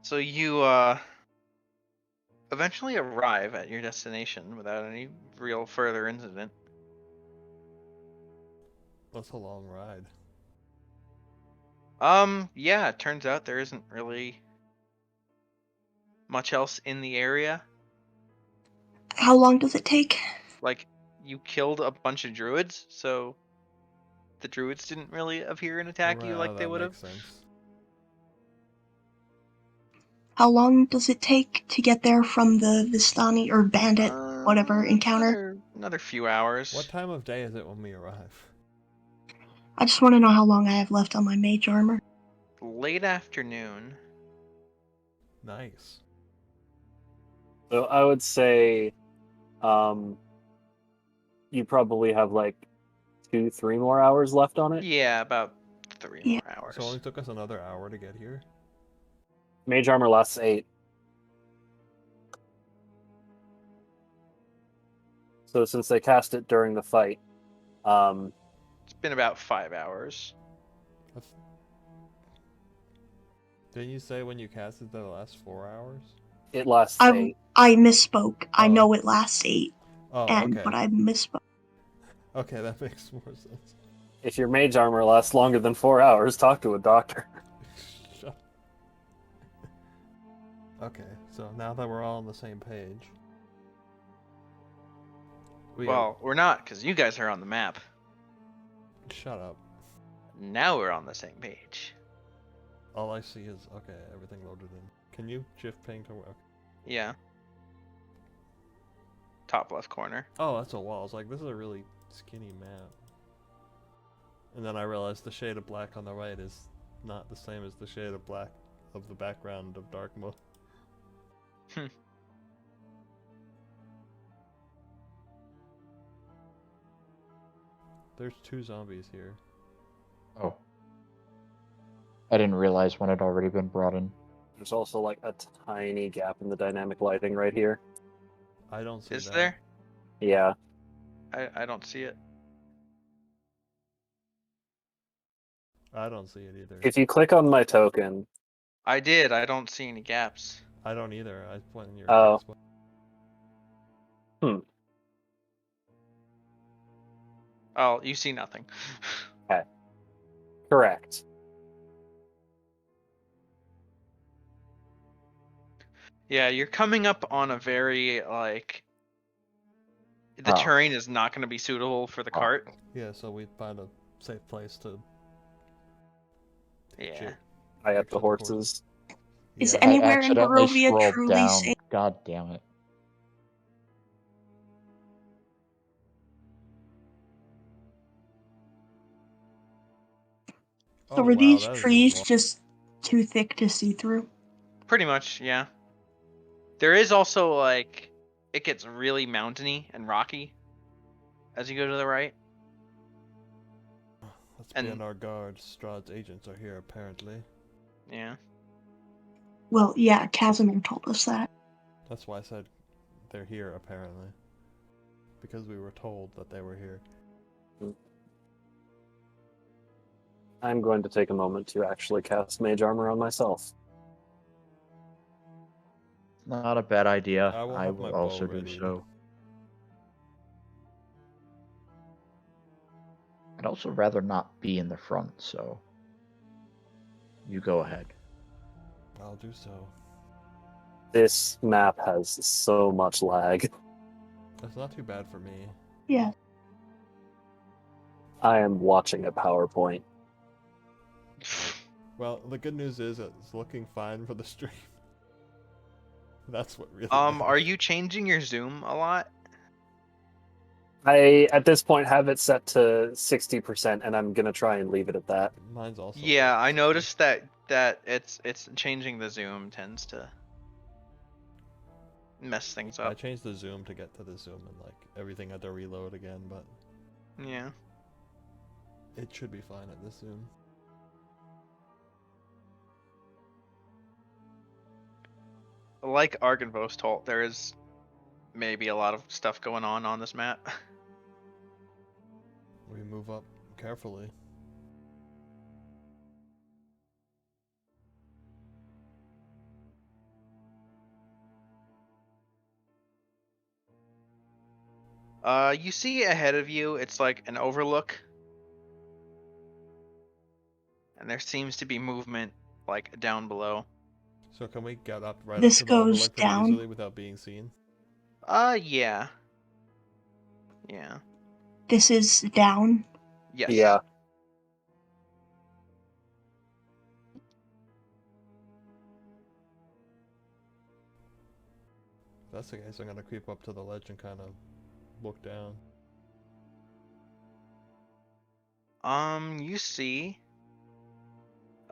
So you eventually arrive at your destination without any real further incident. That's a long ride. Yeah, it turns out there isn't really much else in the area. How long does it take? Like, you killed a bunch of druids, so the druids didn't really appear and attack you like they would have. Makes sense. How long does it take to get there from the Vistani or bandit, whatever, encounter? Another few hours. What time of day is it when we arrive? I just want to know how long I have left on my mage armor. Late afternoon. Nice. So I would say, you probably have like 2-3 more hours left on it. Yeah, about 3 Yeah. more hours. So it only took us another hour to get here? Mage armor lasts 8. So since they cast it during the fight, It's been about 5 hours. Didn't you say when you cast it that it lasts 4 hours? it lasts 8. I misspoke. I Oh. know it lasts 8, Oh, okay. but I misspoke. Okay, that makes more sense. If your mage armor lasts longer than 4 hours, talk to a doctor. Shut. Okay, so now that we're all on the same page. We're not, because you guys are on the map. Shut up. Now we're on the same page. All I see is, okay, everything loaded in. Can you shift ping to work? Yeah. Top left corner. Oh, that's a wall. I was like, this is a really skinny map. And then I realized the shade of black on the right is not the same as the shade of black of the background of dark mode. There's 2 zombies here. Oh. I didn't realize one had already been brought in. There's also like a tiny gap in the dynamic lighting right here. I don't see that. Is there? Yeah. I don't see it. I don't see it either. If you click on my token, I did. I don't see any gaps. I don't either. I went in your Oh. case. Oh, you see nothing. correct. Yeah, you're coming up on a very, like... The Oh. terrain is not going to be suitable for the cart. Yeah, so we find a safe place to... Yeah. I have the horses. Is Yeah. any- I Anywhere in accidentally Barovia scrolled truly down. safe? God damn it. So were these trees just too thick to see through? Pretty much, yeah. There is also, like... It gets really mountainy and rocky as you go to the right. Let's be on our guard. Strahd's agents are here, apparently. Yeah. Well, yeah, Casimir told us that. That's why I said they're here, apparently. Because we were told that they were here. I'm going to take a moment to actually cast mage armor on myself. Not a bad idea. I will I have my will bow also do ready. so. I'd also rather not be in the front, so you go ahead. I'll do so. This map has so much lag. That's not too bad for me. Yeah. I am watching a PowerPoint. Well, the good news is it's looking fine for the stream. That's what really Are matters. you changing your zoom a lot? I, at this point, have it set to 60%, and I'm going to try and leave it at that. Mine's also... Yeah, I noticed that it's changing the zoom tends to mess things I up. changed the zoom to get to the zoom and like everything had to reload again, but Yeah. it should be fine at this zoom. Like Argenvost told, there is maybe a lot of stuff going on this map. We move up carefully. You see ahead of you, it's like an overlook. And there seems to be movement, like, down below. So can we get up right up This to the goes overlook pretty down. easily without being seen? Yeah. Yeah. This is down. Yes. Yeah. If that's the case, I'm gonna creep up to the ledge and kind of look down. You see.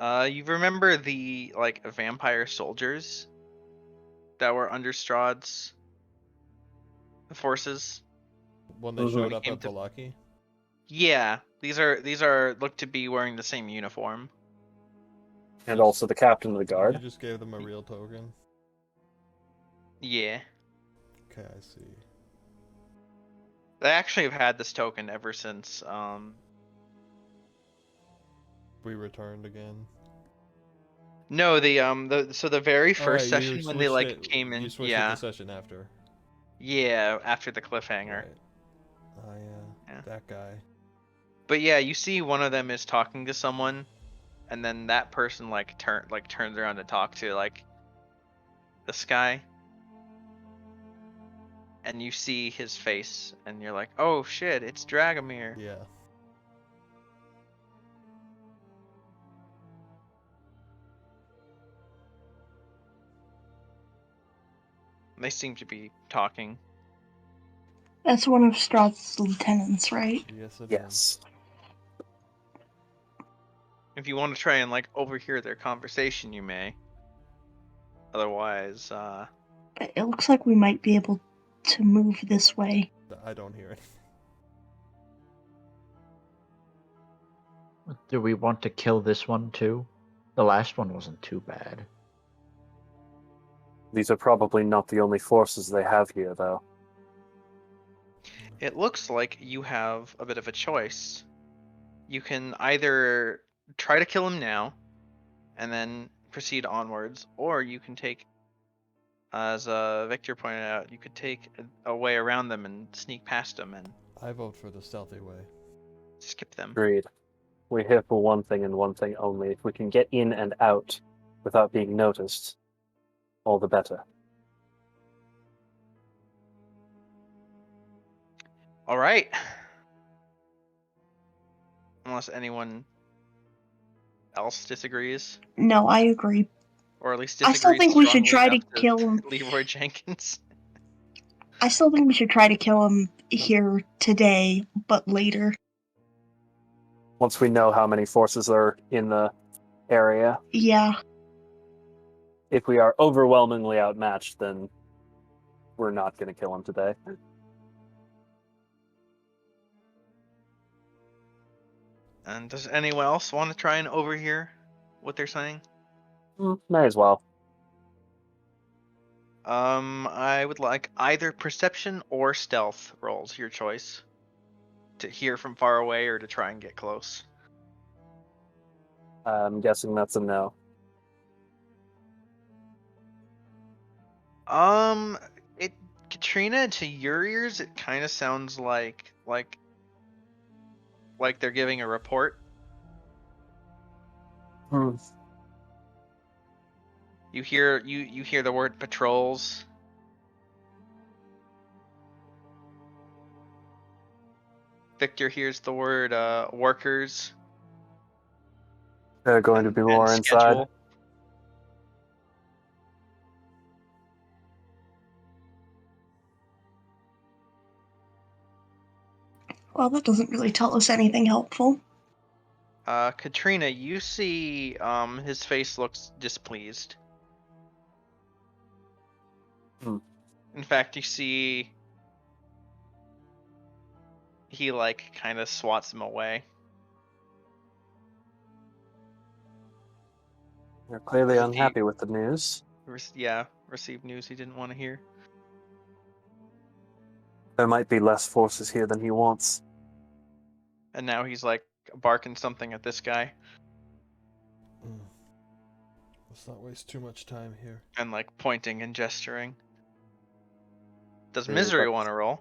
You remember the, like, vampire soldiers that were under Strahd's forces? When they Mhm. showed When he up came at to- Valaki? Yeah, these are look to be wearing the same uniform. And also the captain of the You guard. just gave them a real token? Yeah. Okay, I see. They actually have had this token ever since We returned again. no, the very first Alright, session when they like came You in, switched it yeah. the session after. Yeah, after the cliffhanger. Right. Oh yeah, Yeah. that guy. But yeah, you see one of them is talking to someone, and then that person turns around to talk to like this guy, and you see his face, and you're like, oh shit, it's Dragomir. Yeah. They seem to be talking. That's one of Strahd's lieutenants, right? Yes, it is. Yes. If you want to try and like overhear their conversation, you may. Otherwise, It looks like we might be able to move this way. I don't hear it. Do we want to kill this one too? The last one wasn't too bad. These are probably not the only forces they have here, though. it looks like you have a bit of a choice. You can either try to kill him now, and then proceed onwards, or you can take, as Victor pointed out, you could take a way around them and sneak past them and I vote for the stealthy way. skip them. Agreed. We're here for one thing and one thing only. If we can get in and out without being noticed, all the better. All right. Unless anyone else disagrees, No, I agree. or at least I disagrees still think we should strongly try to enough kill him. Leroy Jenkins. I still think we should try to kill him here today, but later. Once we know how many forces are in the area, Yeah. if we are overwhelmingly outmatched, then we're not going to kill him today. And does anyone else want to try and overhear what they're saying? May as well. I would like either perception or stealth rolls, your choice. To hear from far away or to try and get close. I'm guessing that's a no. It Katrina, to your ears, it kind of sounds like they're giving a report. You hear the word patrols. Victor hears the word workers. There are going to and- be and more inside. schedule. Well, that doesn't really tell us anything helpful. Katrina, you see his face looks displeased. In fact, you see he like kind of swats him away. They're clearly As if he- unhappy with the news. Received news he didn't want to hear. There might be less forces here than he wants. And now he's like barking something at this guy Let's not waste too much time here. and like pointing and gesturing. Does Yeah, Misery but- want to roll?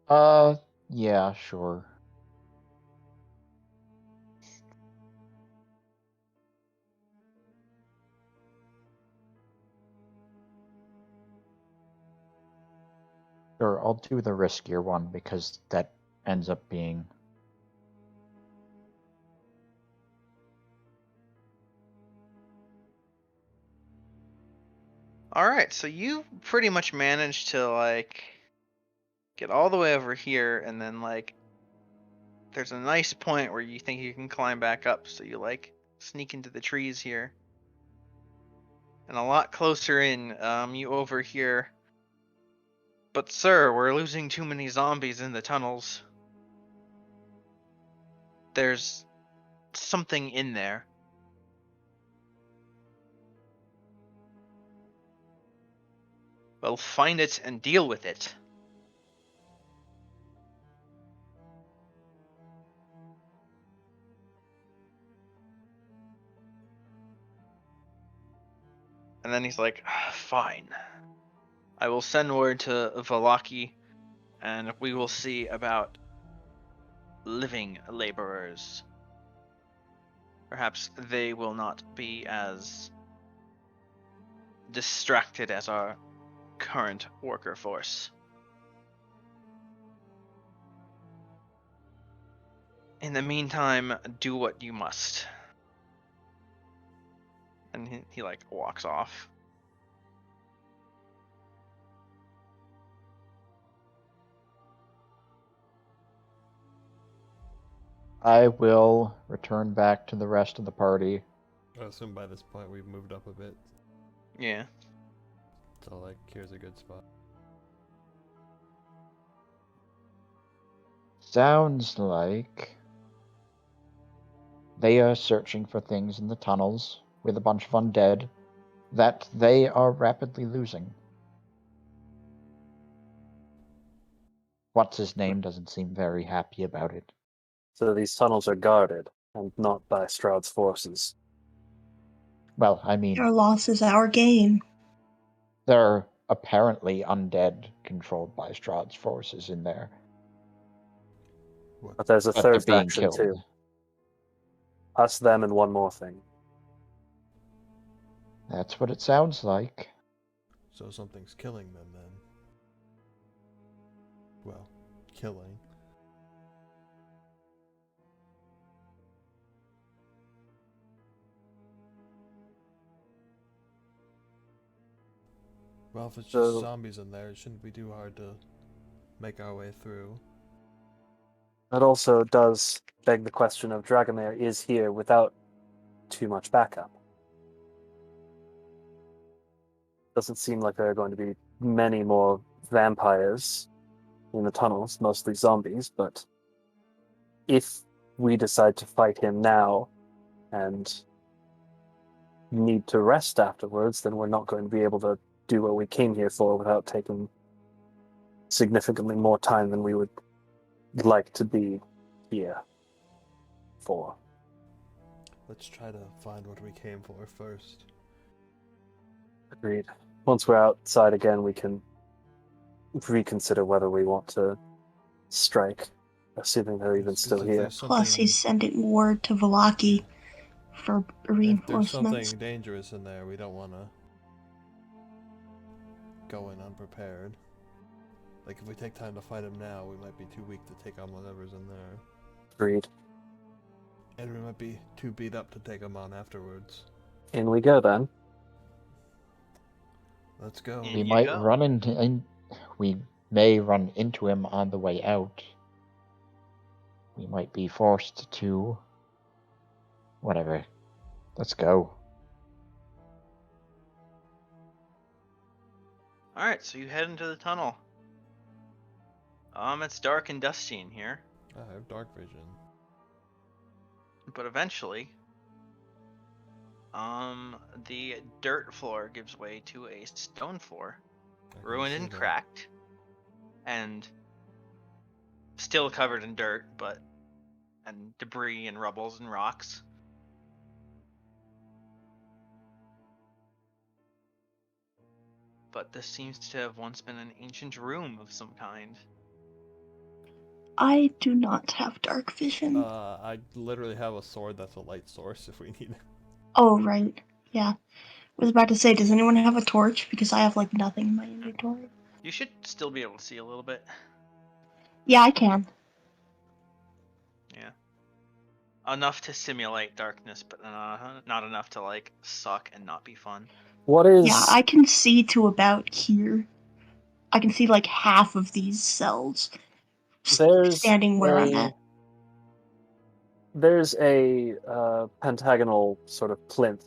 Yeah, sure. Sure, I'll do the riskier one because that ends up being. Alright, so you pretty much managed to, like, get all the way over here, and then, like, there's a nice point where you think you can climb back up, so you, like, sneak into the trees here. And a lot closer in, you overhear, "But sir, we're losing too many zombies in the tunnels. There's something in there." "Well, find it and deal with it." And then he's like, "Fine. I will send word to Valaki, and we will see about living laborers. Perhaps they will not be as distracted as our current worker force. In the meantime, do what you must." And he like walks off. I will return back to the rest of the party. I assume by this point we've moved up a bit, Yeah. so like here's a good spot. Sounds like they are searching for things in the tunnels with a bunch of undead that they are rapidly losing. What's his name doesn't seem very happy about it. So these tunnels are guarded and not by Stroud's forces. Well, I mean, Your loss is our gain. they're apparently undead controlled by Strahd's forces in there, What? But there's a but they're third being faction killed. too. Us, them, and one more thing. That's what it sounds like. So something's killing them then. Well, killing. Well, if it's just So- zombies in there, it shouldn't be too hard to make our way through. That also does beg the question of Dragomir is here without too much backup. Doesn't seem like there are going to be many more vampires in the tunnels, mostly zombies, but if we decide to fight him now and need to rest afterwards, then we're not going to be able to do what we came here for without taking significantly more time than we would like to be here for. Let's try to find what we came for first. Agreed. Once we're outside again, we can reconsider whether we want to strike, assuming they're even 'Cause still if here. there's Plus, something- he's sending word to Valaki for If there's reinforcements. something dangerous in there, we don't want to go in unprepared. Like, if we take time to fight him now, we might be too weak to take on whatever's in there. Agreed. And we might be too beat up to take him on afterwards. In we go then. Let's go. In We you might go. run into. We may run into him on the way out. We might be forced to. Whatever. Let's go. Alright, so you head into the tunnel. It's dark and dusty in here, I have dark vision. but eventually, the dirt floor gives way to a stone floor, I can ruined see and that. cracked, and still covered in dirt, and debris and rubbles and rocks. But this seems to have once been an ancient room of some kind. I do not have dark vision. I literally have a sword that's a light source if we need it. Oh, right. Yeah. I was about to say, does anyone have a torch? Because I have, like, nothing in my inventory. You should still be able to see a little bit. Yeah, I can. Yeah. Enough to simulate darkness, but not enough to, like, suck and not be fun. What is Yeah, I can see to about here. I can see, like, half of these cells there's standing where I'm at. there's a pentagonal sort of plinth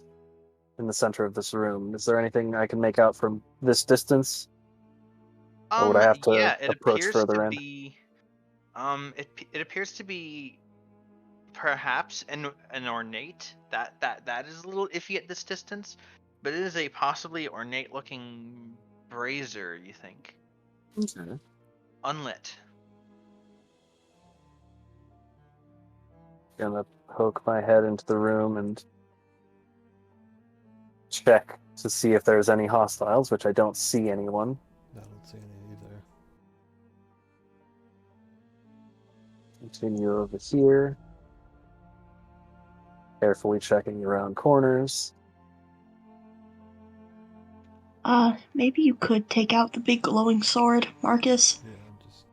in the center of this room. Is there anything I can make out from this distance, or would I have to Yeah, it approach appears to further in? be, it appears to be perhaps an ornate. That is a little iffy at this distance, but it is a possibly ornate looking brazier. You think Okay. unlit? Gonna poke my head into the room and check to see if there's any hostiles, which I don't see anyone. I don't see any either. Continue over here. Carefully checking around corners. Maybe you could take out the big glowing sword, Marcus. Yeah, just.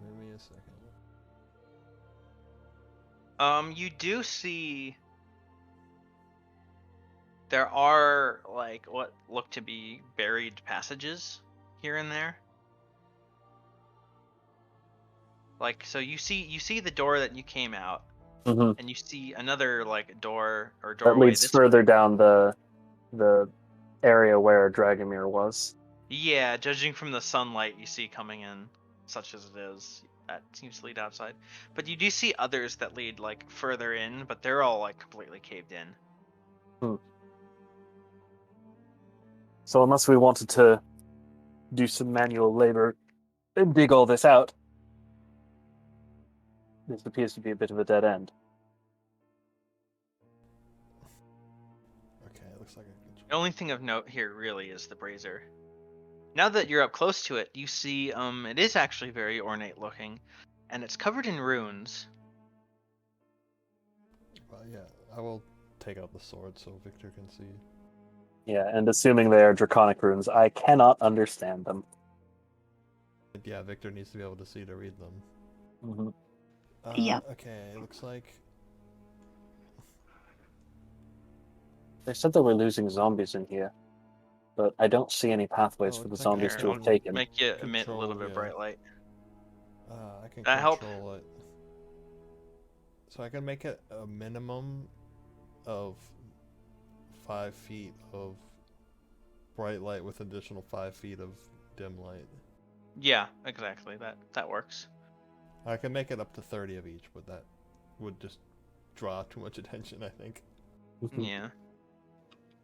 Give me a second. You do see there are like what look to be buried passages here and there. Like, so you see the door that you came out, Mm-hmm. and you see another like door or That doorway leads this further down the area where Dragomir was. Yeah, judging from the sunlight you see coming in, such as it is, that seems to lead outside. But you do see others that lead like further in, but they're all like completely caved in. So unless we wanted to do some manual labor and dig all this out, this appears to be a bit of a dead end. Okay, it looks like I can. The only thing of note here really is the brazier. Now that you're up close to it, you see it is actually very ornate looking, and it's covered in runes. Yeah, I will take out the sword so Victor can see. Yeah, and assuming they are draconic runes, I cannot understand them. Yeah, Victor needs to be able to see to read them. Mm-hmm. Yep. Okay, it looks like. They said that we're losing zombies in here, but I don't see any pathways Oh, for the it's like zombies Here, to I'll have taken. make you emit a little Control, bit of yeah. bright light. I can That help? control it. So I can make it a minimum of 5 feet of bright light with additional 5 feet of dim light. Yeah, exactly. That works. I can make it up to 30 of each, but that would just draw too much attention, I think. Yeah. And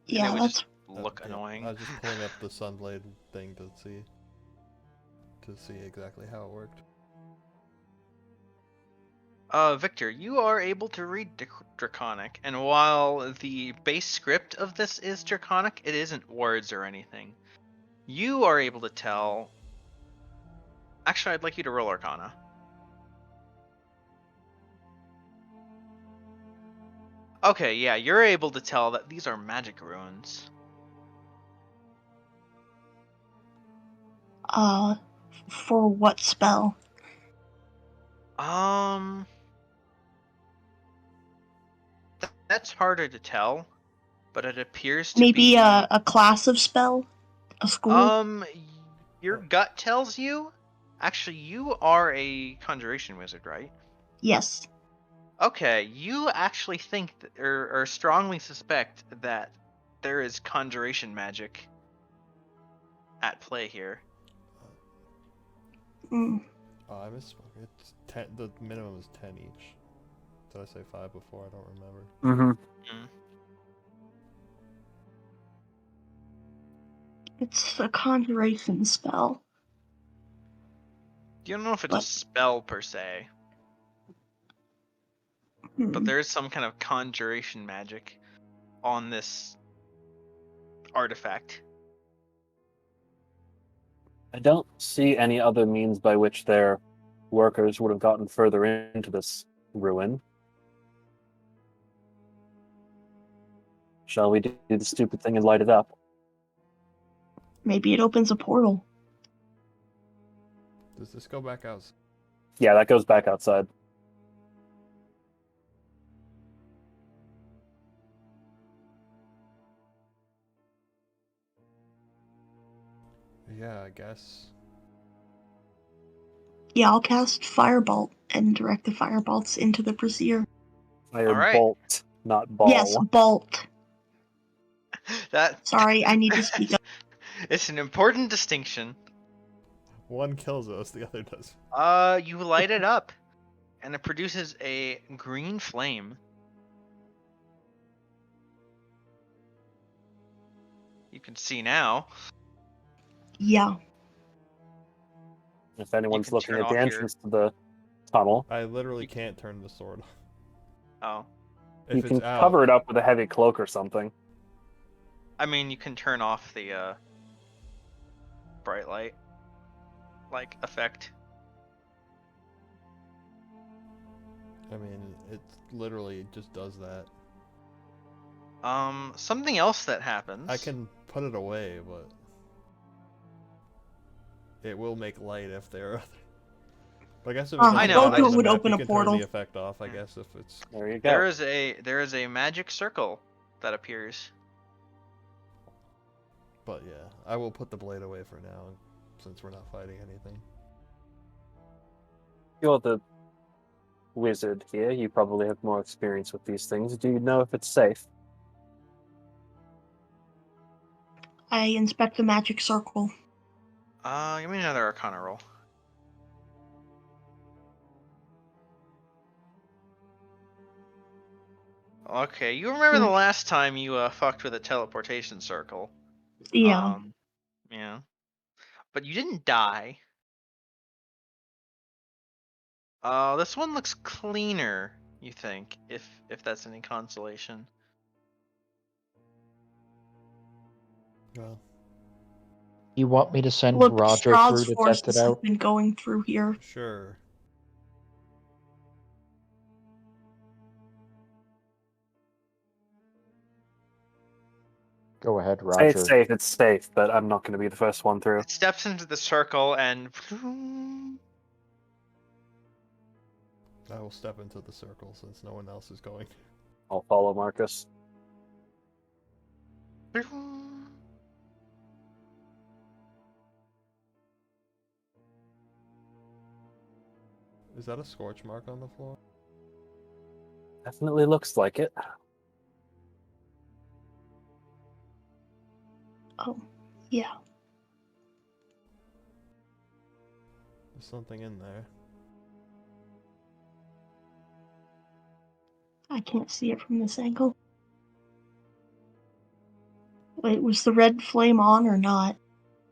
Yeah, it would that's just look Yeah, annoying. I was just pulling up the Sunblade thing to see exactly how it worked. Victor, you are able to read Draconic, and while the base script of this is Draconic, it isn't words or anything. You are able to tell. Actually, I'd like you to roll Arcana. Okay, yeah, you're able to tell that these are magic runes. For what spell? That's harder to tell, but it appears to Maybe be. a class of spell? A school? Your gut tells you. Actually, you are a conjuration wizard, right? Yes. Okay, you actually think or strongly suspect that there is conjuration magic at play here. Mm. Oh, I misspoke. It's 10. The minimum is 10 each. Did I say 5 before? I don't remember. Mm-hmm. It's a conjuration spell. You don't know if it's a But- spell per se, but Hmm. there is some kind of conjuration magic on this artifact. I don't see any other means by which their workers would have gotten further into this ruin. Shall we do the stupid thing and light it up? Maybe it opens a portal. Does this go back out? Yeah, that goes back outside. Yeah, I guess. Yeah, I'll cast Firebolt and direct the firebolts into the brazier. All right. Firebolt, not ball. Yes, bolt. That Sorry, I need to speak up. it's an important distinction. One kills us, the other does. You light it up, and it produces a green flame. You can see now. Yeah. If anyone's can looking turn at the off your- entrance to the tunnel, I literally can't turn the sword off. Oh, If you it's can out, cover it up with a heavy cloak or something. I mean, you can turn off the bright light like effect. I mean, it literally just does that. Something else that happens. I can put it away, but it will make light if there are other. But I guess if it doesn't I know, have it on the would map, open you a can portal. turn the effect off, I Yeah. guess, if it's... There you go. There is a magic circle that appears. But yeah, I will put the blade away for now, since we're not fighting anything. You're the wizard here. You probably have more experience with these things. Do you know if it's safe? I inspect the magic circle. Give me another Arcana roll. Okay, you remember the last time you fucked with a teleportation circle? Yeah. Yeah. But you didn't die. This one looks cleaner, you think, if that's any consolation. Well, You want me to send Look, Roger Strahd's through to test it forces have out? been going through here. sure. Go ahead, Say Roger. it's safe, but I'm not going to be the first one through. It steps into the circle and I will step into the circle since no one else is going. I'll follow Marcus. Is that a scorch mark on the floor? Definitely looks like it. Oh, yeah. There's something in there. I can't see it from this angle. Wait, was the red flame on or not?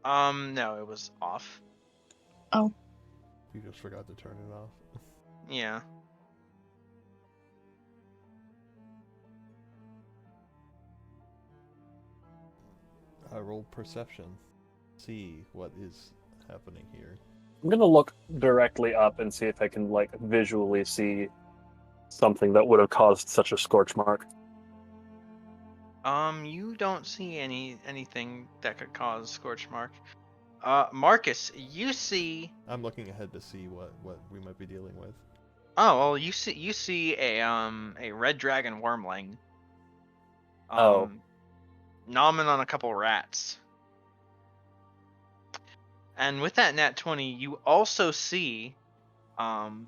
no, it was off. Oh, You just forgot to turn it off. Yeah. I roll perception. See what is happening here. I'm going to look directly up and see if I can, visually see something that would have caused such a scorch mark. You don't see anything that could cause scorch mark. Marcus, you see. I'm looking ahead to see what we might be dealing with. Oh well, you see a red dragon wormling. Oh. Nomming on a couple rats. And with that nat 20, you also see it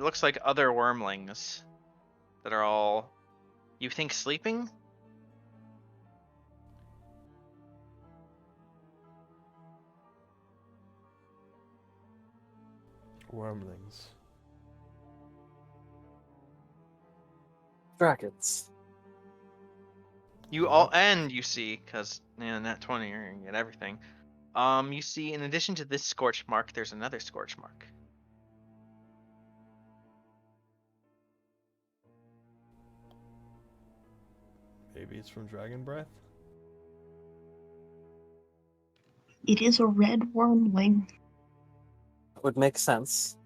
looks like other wormlings that are all, you think, sleeping? Wormlings. Dragons. You all, and you see, because nat 20, you're gonna get everything. You see, in addition to this scorch mark, there's another scorch mark. Maybe it's from dragon breath? It is a red wormling. Would make sense.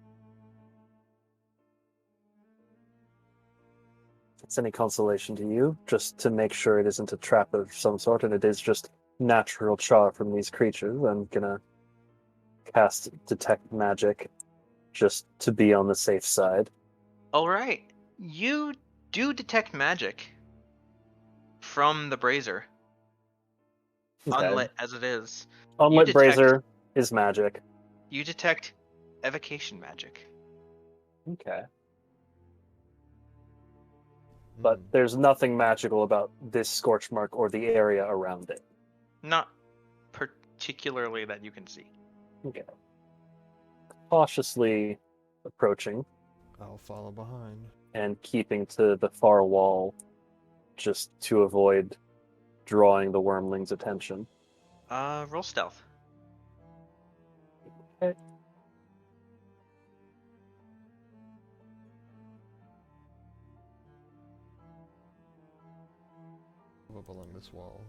If it's any consolation to you, just to make sure it isn't a trap of some sort and it is just natural char from these creatures, I'm gonna cast Detect Magic just to be on the safe side. All right, you do detect magic from the brazier, unlit as it is. Unlit detect- brazier is magic. You detect evocation magic. Okay. But there's nothing magical about this scorch mark or the area around it. Not particularly that you can see. Okay. Cautiously approaching I'll follow behind. and keeping to the far wall just to avoid drawing the wormling's attention. Roll stealth. Okay. Up along this wall.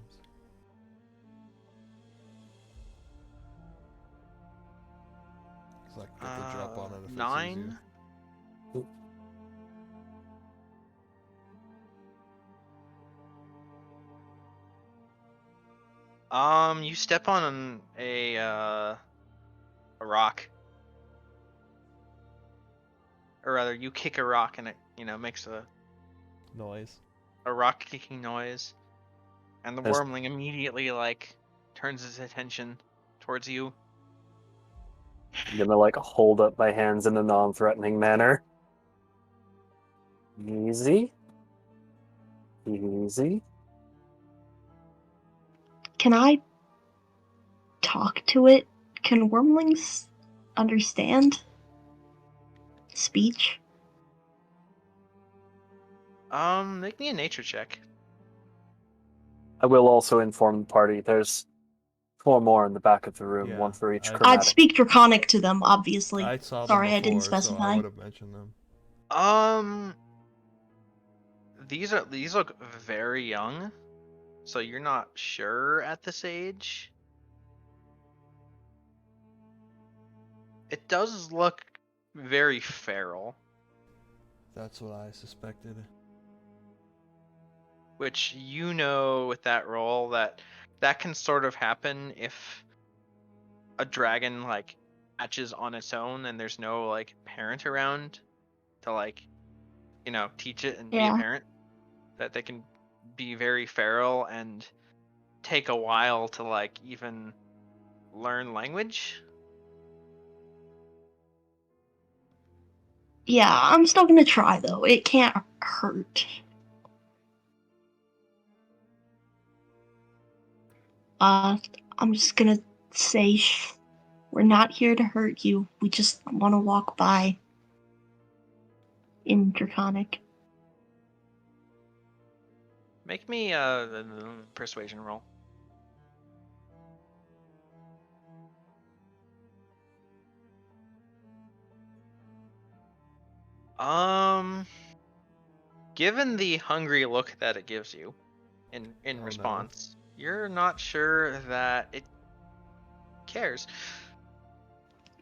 So I can get the drop on it if 9. it's easier. You step on a rock, or rather, you kick a rock and it, makes a Noise. rock kicking noise, and the There's- wormling immediately turns his attention towards you. I'm gonna hold up my hands in a non-threatening manner. Easy. Easy. Can I talk to it? Can wormlings understand speech? Make me a nature check. I will also inform the party there's 4 more in the back of the room, Yeah, one for each I'd I'd chromatic. speak Draconic to them, obviously. I saw Sorry, them I didn't before, so I specify. would have mentioned them. These look very young, so you're not sure at this age. It does look very feral, That's what I suspected. which with that roll that can sort of happen if a dragon hatches on its own and there's no parent around to teach it and be a Yeah. parent, that they can be very feral and take a while to even learn language. Yeah, I'm still gonna try though. It can't hurt. I'm just gonna say, we're not here to hurt you. We just want to walk by. In Draconic. Make me a persuasion roll. Given the hungry look that it gives you in Oh, response, you're not sure that it cares.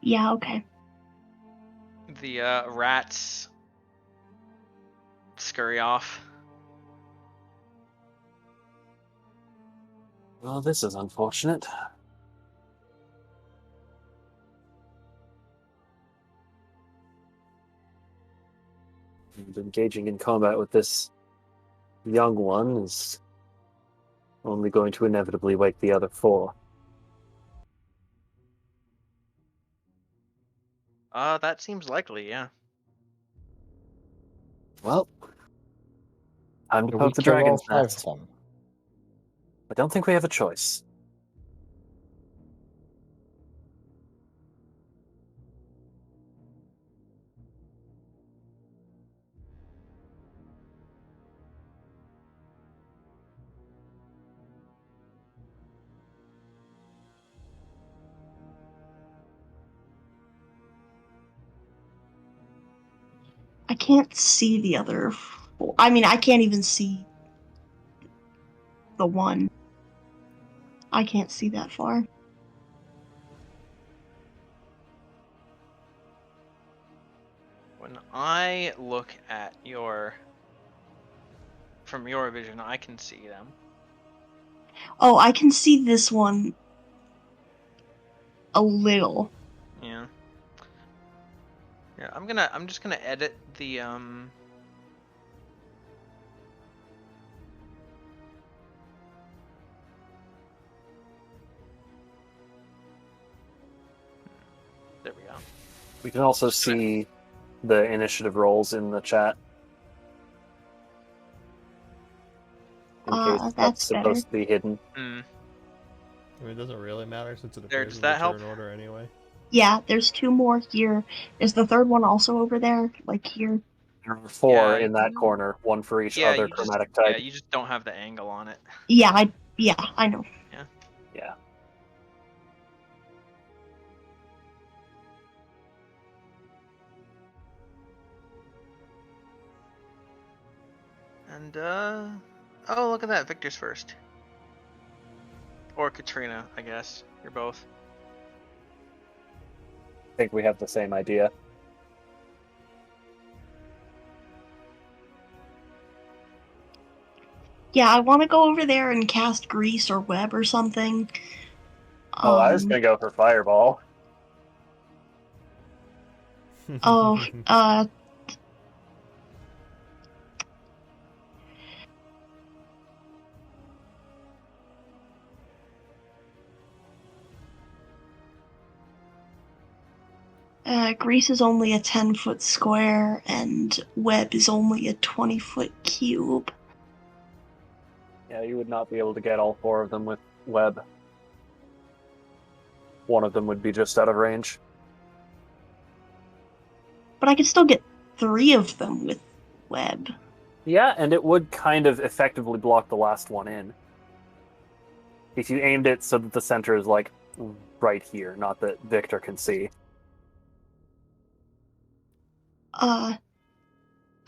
Yeah, okay. The rats scurry off. Well, this is unfortunate. And engaging in combat with this young one is only going to inevitably wake the other 4. That seems likely, yeah. Well, time to Do we poke the kill all dragon's 5 nest. of them? I don't think we have a choice. I can't see the other. I mean, I can't even see the one. I can't see that far. when I look at from your vision, I can see them. Oh, I can see this one a little. Yeah. Yeah, I'm just gonna edit the there we go. We can also see the initiative rolls in the chat. In case That's that's better. supposed to be hidden. Mm. I mean, it doesn't really matter since it There, appears does in the that help? turn order anyway. Yeah, there's 2 more here. Is the third one also over there? Like here? There are 4 Yeah, in that corner, 1 for each Yeah, other chromatic type. you just don't have the angle on it. Yeah, I know. Yeah. And oh, look at that, Victor's first. Or Katrina, I guess. You're both. I think we have the same idea. Yeah, I want to go over there and cast Grease or Web or something. Oh, I was gonna go for Fireball. Oh, Grease is only a 10-foot square, and Web is only a 20-foot cube. Yeah, you would not be able to get all 4 of them with Web. One of them would be just out of range. But I could still get 3 of them with Web. Yeah, and it would kind of effectively block the last one in. If you aimed it so that the center is like right here, not that Victor can see.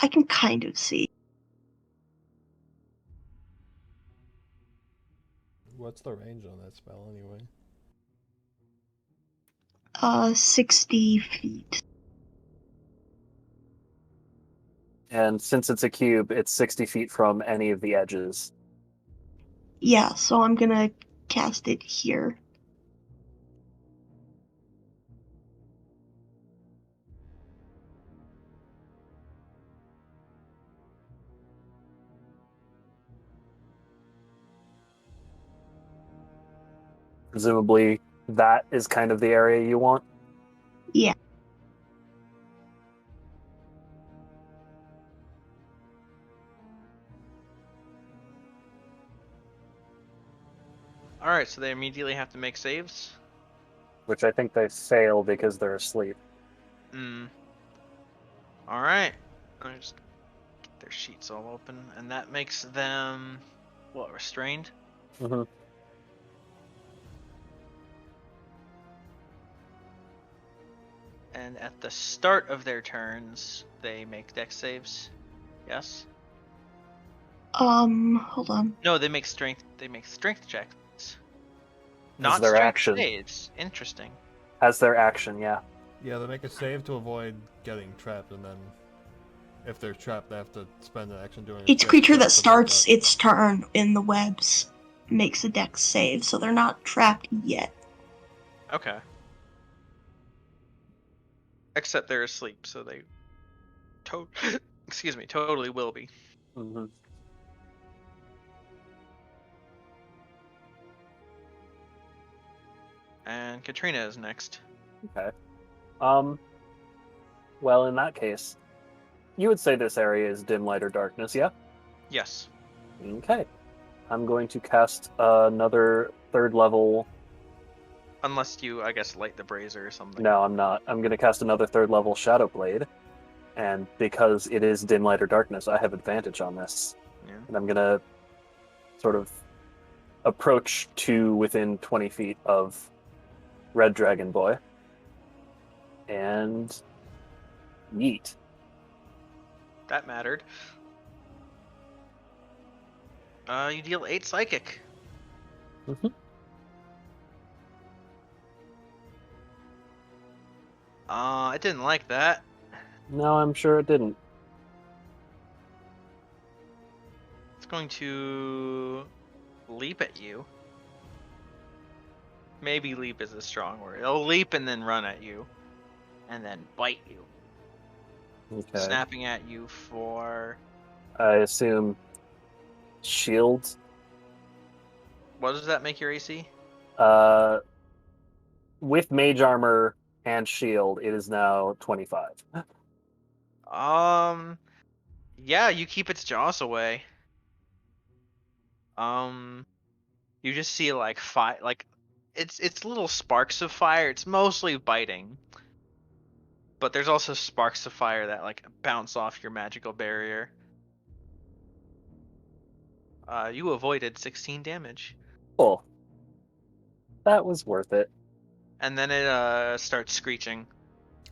I can kind of see. What's the range on that spell anyway? 60 feet. And since it's a cube, it's 60 feet from any of the edges. Yeah, so I'm gonna cast it here. Presumably, that is kind of the area you want. Yeah. Alright, so they immediately have to make saves. Which I think they fail because they're asleep. Alright. Let me just get their sheets all open. And that makes them, what, restrained? Mm-hmm. And at the start of their turns, they make dex saves. Yes? Hold on. No, they make strength checks. Not their strength action. saves. Interesting. As their action, yeah. Yeah, they make a save to avoid getting trapped, and then if they're trapped, they have to spend an action doing. Each creature that starts its turn in the webs makes a dex save, so they're not trapped yet. Okay. Except they're asleep, so they totally will be. Mm-hmm. And Katrina is next. Okay. Well, in that case, you would say this area is dim light or darkness, yeah? Yes. Okay. I'm going to cast another 3rd level. Unless you, I guess, light the brazier or something. No, I'm not. I'm going to cast another 3rd level Shadow Blade. And because it is dim light or darkness, I have advantage on this. Yeah. And I'm going to sort of approach to within 20 feet of Red Dragon Boy. And yeet. That mattered. You deal 8 psychic. Mm-hmm. I didn't like that. No, I'm sure it didn't. It's going to leap at you. Maybe leap is a strong word. It'll leap and then run at you. And then bite you. Okay. Snapping at you for... I assume shield. What does that make your AC? With mage armor and shield, it is now 25. Yeah, you keep its jaws away. You just see like fire, like it's little sparks of fire. It's mostly biting, but there's also sparks of fire that like bounce off your magical barrier. You avoided 16 damage, Cool. That was worth it. and then it starts screeching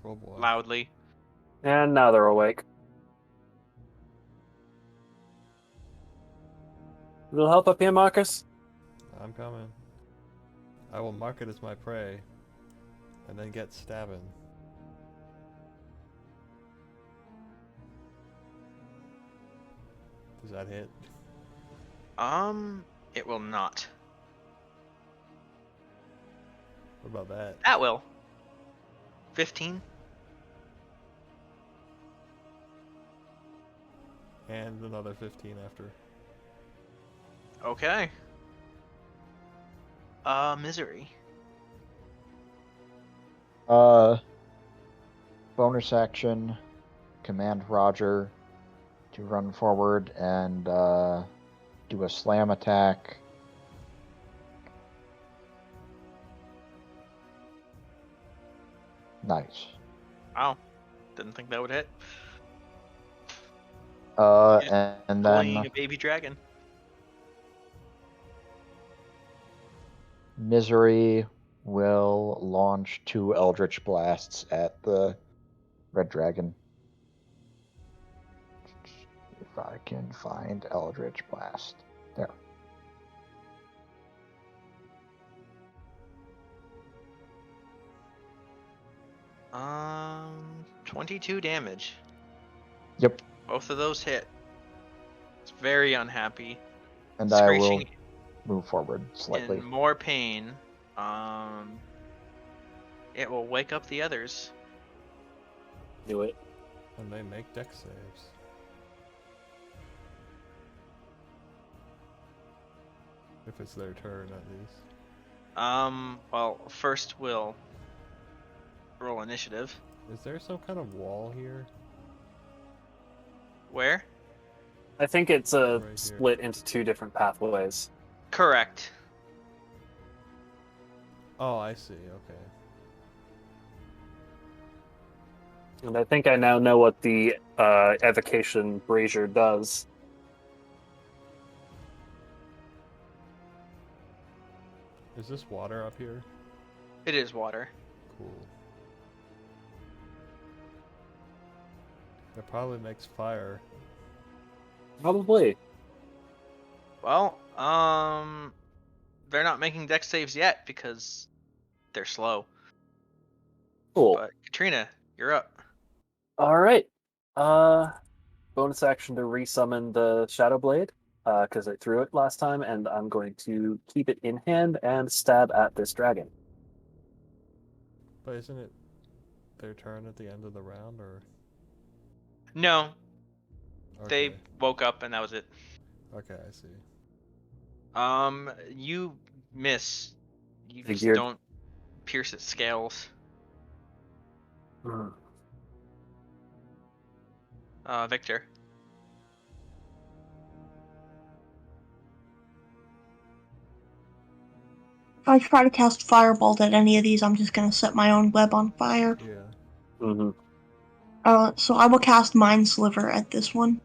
Oh boy. loudly. And now they're awake. Little help up here, Marcus? I'm coming. I will mark it as my prey, and then get stabbing. Does that hit? It will not. What about that? That will. 15. And another 15 after. Okay. Misery. Bonus action, command Roger to run forward and do a slam attack. Nice. Wow. Didn't think that would hit. And Bullying then a baby dragon. Misery will launch 2 Eldritch Blasts at the Red Dragon. If I can find Eldritch Blast. There. Um, 22 damage. Yep. Both of those hit. It's very unhappy. And I will Screeching move forward slightly. in more pain. It will wake up the others. Do it. And they make dex saves. If it's their turn, at least. Well, first we'll roll initiative. Is there some kind of wall here? Where? I think it's a Right here. split into 2 different pathways. Correct. Oh, I see. Okay. And I think I now know what the evocation brazier does. Is this water up here? It is water. Cool. It probably makes fire. Probably. Well, they're not making dex saves yet because they're slow. Cool. But Katrina, you're up. All right. Bonus action to resummon the Shadow Blade, because I threw it last time, and I'm going to keep it in hand and stab at this dragon. But isn't it their turn at the end of the round, or? No, Okay. they woke up and that was it. Okay, I see. You miss. You just Figured. don't pierce its scales. Hmm. Victor. If I try to cast Firebolt at any of these, I'm just gonna set my own web on fire. Yeah. Mm-hmm. So I will cast Mind Sliver at this one.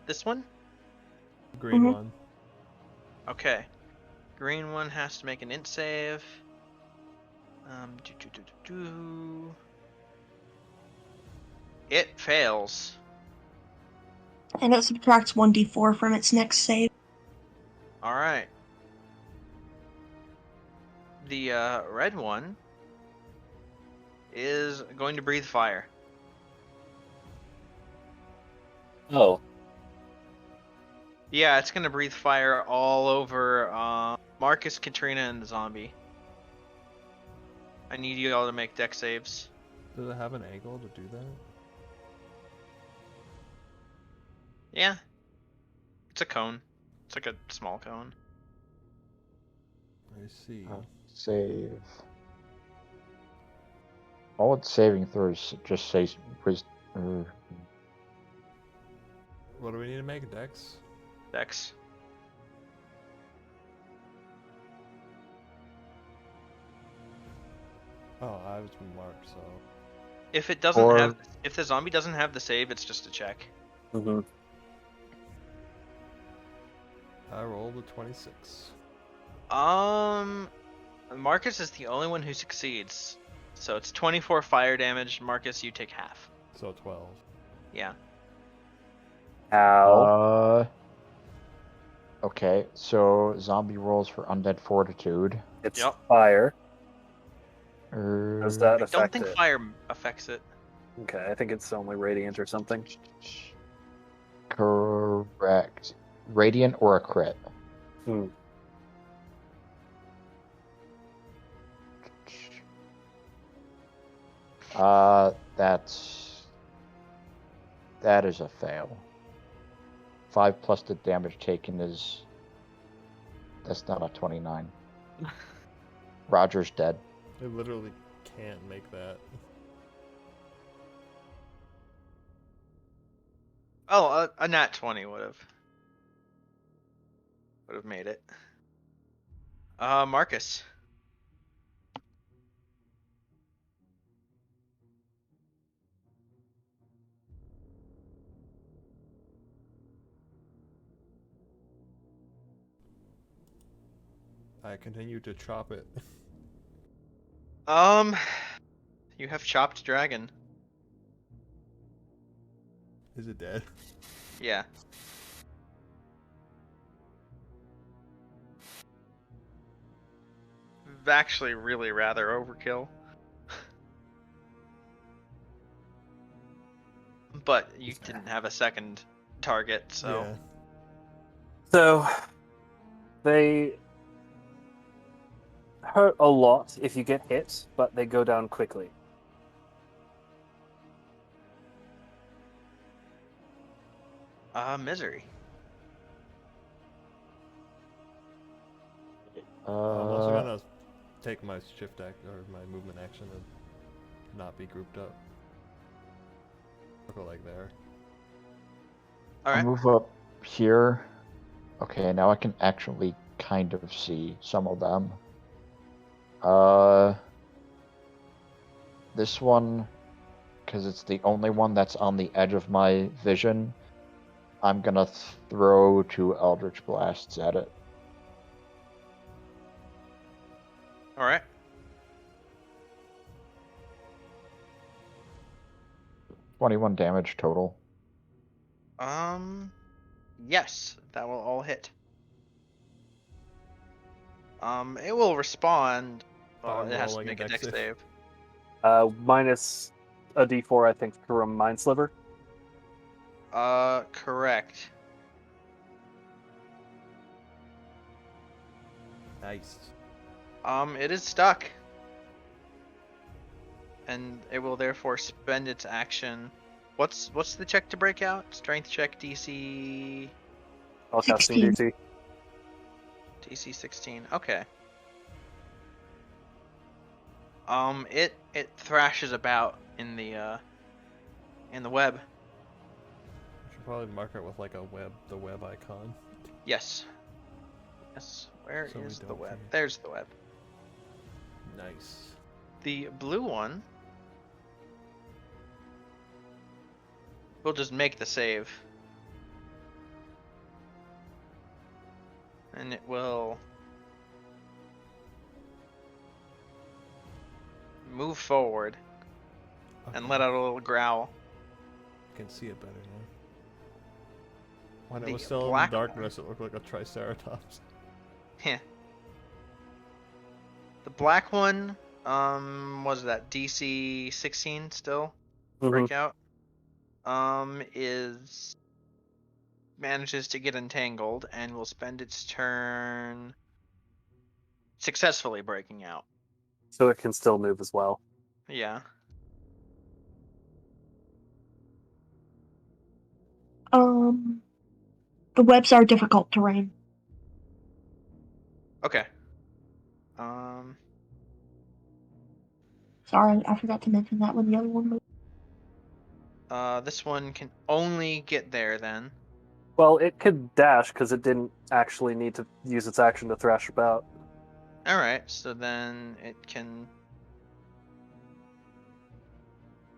This one? Green Mhm. one. Okay. Green one has to make an int save. It fails. And it subtracts 1d4 from its next save. Alright. The red one is going to breathe fire. Oh, Yeah, it's gonna breathe fire all over Marcus, Katrina, and the zombie. I need you all to make deck saves. Does it have an angle to do that? Yeah. It's a cone. It's like a small cone. I see. Save. All it's saving throws just says What do we need to make? Dex? Dex. Oh, I was marked, so. If it doesn't Or- have, if the zombie doesn't have the save, it's just a check. mm-hmm. I rolled a 26. Marcus is the only one who succeeds. So it's 24 fire damage. Marcus, you take half. So 12. Yeah. How? Okay, so zombie rolls for undead fortitude. It's Yep. fire. Does that I don't affect think it? fire affects it. Okay, I think it's only radiant or something. Correct. Radiant or a crit. Hmm. That is a fail. 5 plus the damage taken is... That's not a 29. Roger's dead. I literally can't make that. Oh, a nat 20 would have made it. Marcus. I continue to chop it. You have chopped dragon. Is it dead? Yeah. Actually, really rather overkill. But you didn't have a second target, so. Yeah. So they hurt a lot if you get hit, but they go down quickly. Misery. I'm also gonna take my shift act or my movement action and not be grouped up. I'll go like there. I'll Alright. move up here. Okay, now I can actually kind of see some of them. This one, because it's the only one that's on the edge of my vision, I'm gonna throw 2 Eldritch Blasts at it. Alright. $21 damage total. Yes, that will all hit. It will respond. Well, I'm it has to rolling a make a dex dex save. save. Minus a d4, I think, from Mind Sliver. Correct. Nice. It is stuck. And it will therefore spend its action. What's the check to break out? Strength check DC All casting 16. DC. DC 16. Okay. It thrashes about in the web. I should probably mark it with like the web icon. Yes. Yes. Where So we is the don't web? forget. There's the web. Nice. The blue one will just make the save. And it will move forward and Okay. let out a little growl. I can see it better now. When it The was still in black the darkness, it looked like a Triceratops. Heh. The black one, was that DC 16 still? Mhm. Breakout? Is manages to get entangled and will spend its turn successfully breaking out. So it can still move as well. Yeah. The webs are difficult terrain. Okay. Um, Sorry, I forgot to mention that when the other one moved. this one can only get there then. Well, it could dash because it didn't actually need to use its action to thrash about. Alright, so then it can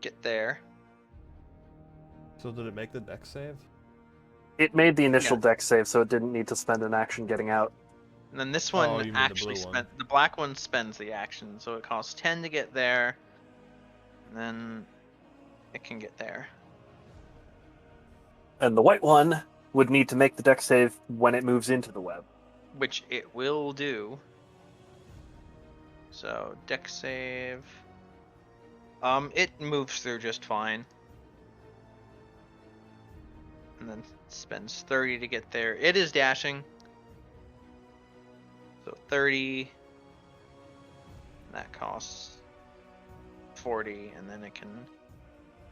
get there. So did it make the deck save? It made the initial Yeah. deck save, so it didn't need to spend an action getting out. And then this Oh, one you mean the actually blue one. spent the black one spends the action, so it costs 10 to get there. And then it can get there. And the white one would need to make the deck save when it moves into the web. Which it will do. So deck save. It moves through just fine. And then spends 30 to get there. It is dashing. So 30. That costs 40, and then it can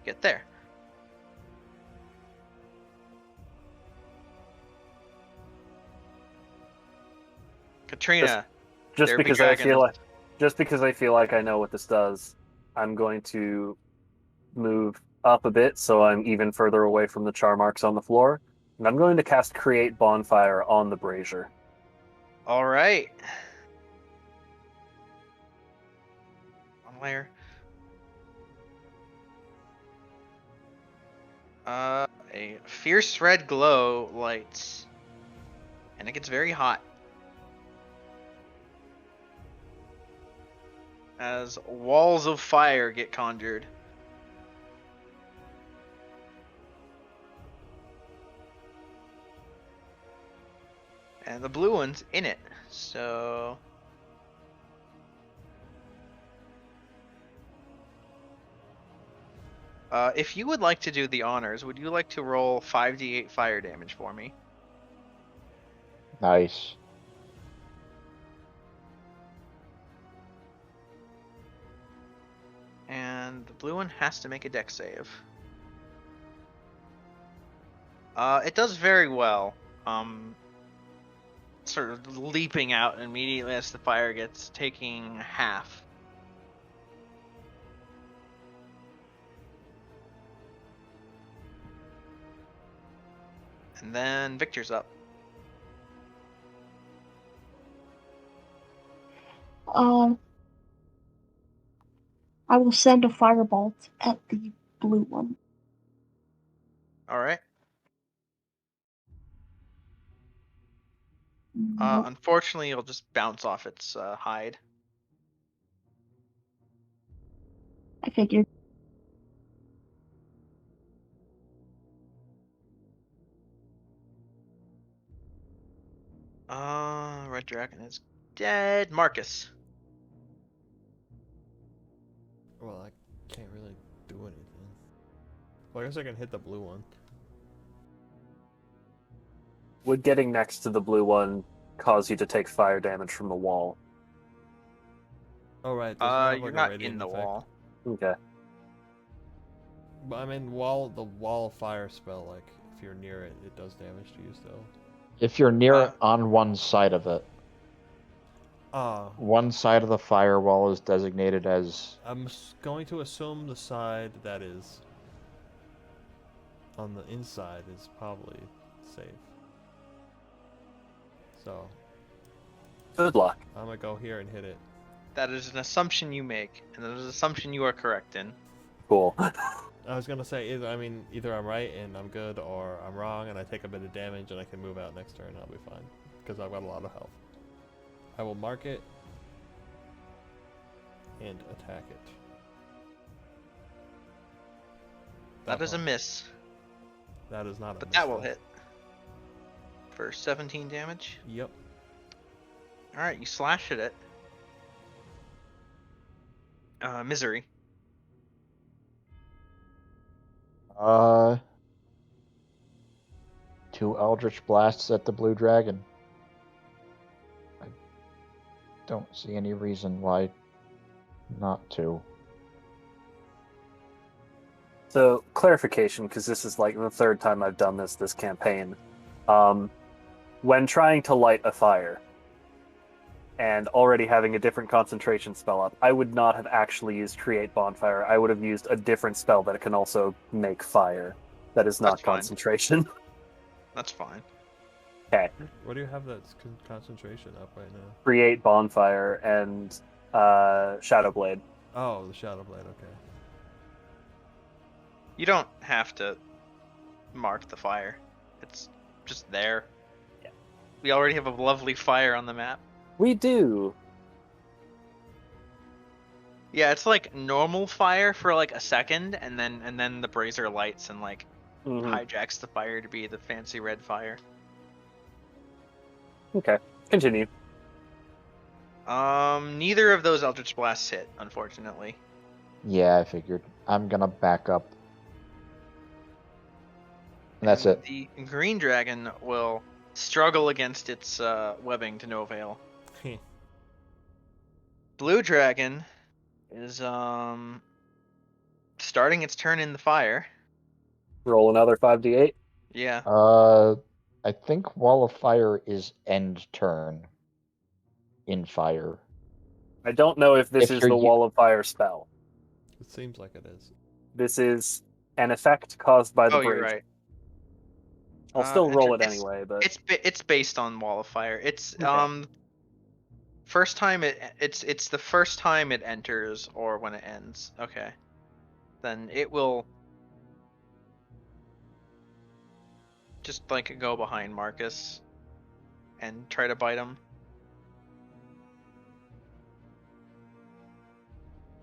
get there. Katrina, Just there be because I feel dragons. like I know what this does, I'm going to move up a bit so I'm even further away from the char marks on the floor. And I'm going to cast Create Bonfire on the brazier. All right. One layer. A fierce red glow lights, and it gets very hot as walls of fire get conjured. And the blue one's in it, so if you would like to do the honors, would you like to roll 5d8 fire damage for me? Nice. And the blue one has to make a dex save. It does very well. Sort of leaping out immediately as the fire gets taking half. And then Victor's up. I will send a firebolt at the blue one. All right. Nope, Unfortunately, it'll just bounce off its hide. I figured. Red dragon is dead. Marcus. Well, I can't really do anything. Well, I guess I can hit the blue one. Would getting next to the blue one cause you to take fire damage from the wall? Oh, right. Doesn't it have, You're like, a not radiant in the effect? wall. Okay. But I mean, the wall of fire spell, like, if you're near it, it does damage to you still. If you're near it on one side of it, Ah, one side of the firewall is designated as. I'm going to assume the side that is on the inside is probably safe. So, Good luck. I'm gonna go here and hit it. That is an assumption you make, and that is an assumption you are correct in. Cool. I was gonna say either I'm right and I'm good, or I'm wrong and I take a bit of damage and I can move out next turn and I'll be fine because I've got a lot of health. I will mark it and attack it. That is a one. miss, That is not a but miss, that will though. hit for 17 damage. Yep. All right, you slash at it, Misery. Two Eldritch Blasts at the Blue Dragon. I don't see any reason why not to. So, clarification, because this is like the third time I've done this campaign. When trying to light a fire, and already having a different concentration spell up, I would not have actually used Create Bonfire. I would have used a different spell that can also make fire. That is not That's fine. concentration. That's fine. Okay. What do you have that's concentration up right now? Create Bonfire and Shadow Blade. Oh, the Shadow Blade, okay. You don't have to mark the fire. It's just there. Yeah. We already have a lovely fire on the map. We do. Yeah, it's like normal fire for like a second, and then the brazier lights and like hijacks the fire to be the fancy red fire. Okay, continue. Neither of those Eldritch Blasts hit, unfortunately. Yeah, I figured. I'm gonna back up. And that's it. The green dragon will struggle against its webbing to no avail. Blue dragon is starting its turn in the fire. Roll another 5d8. Yeah. I think Wall of Fire is end turn in fire. I don't know if this If is you're the u- Wall of Fire spell. It seems like it is. This is an effect caused by the Oh, bridge. you're right. I'll still roll it it's- anyway, but It's based on Wall of Fire. It's Okay. first time it's the first time it enters or when it ends. Okay. Then it will just like go behind Marcus and try to bite him.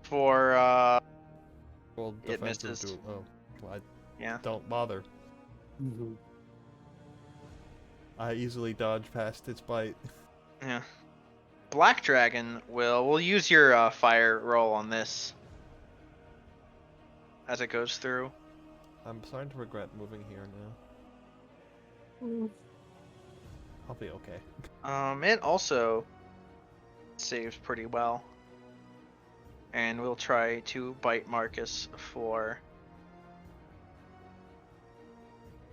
For Well, It defensive misses. duel. Oh, well, yeah. don't bother. I easily dodge past its bite. Yeah. Black Dragon we'll use your fire roll on this as it goes through. I'm starting to regret moving here now. I'll be okay. It also saves pretty well. And we'll try to bite Marcus for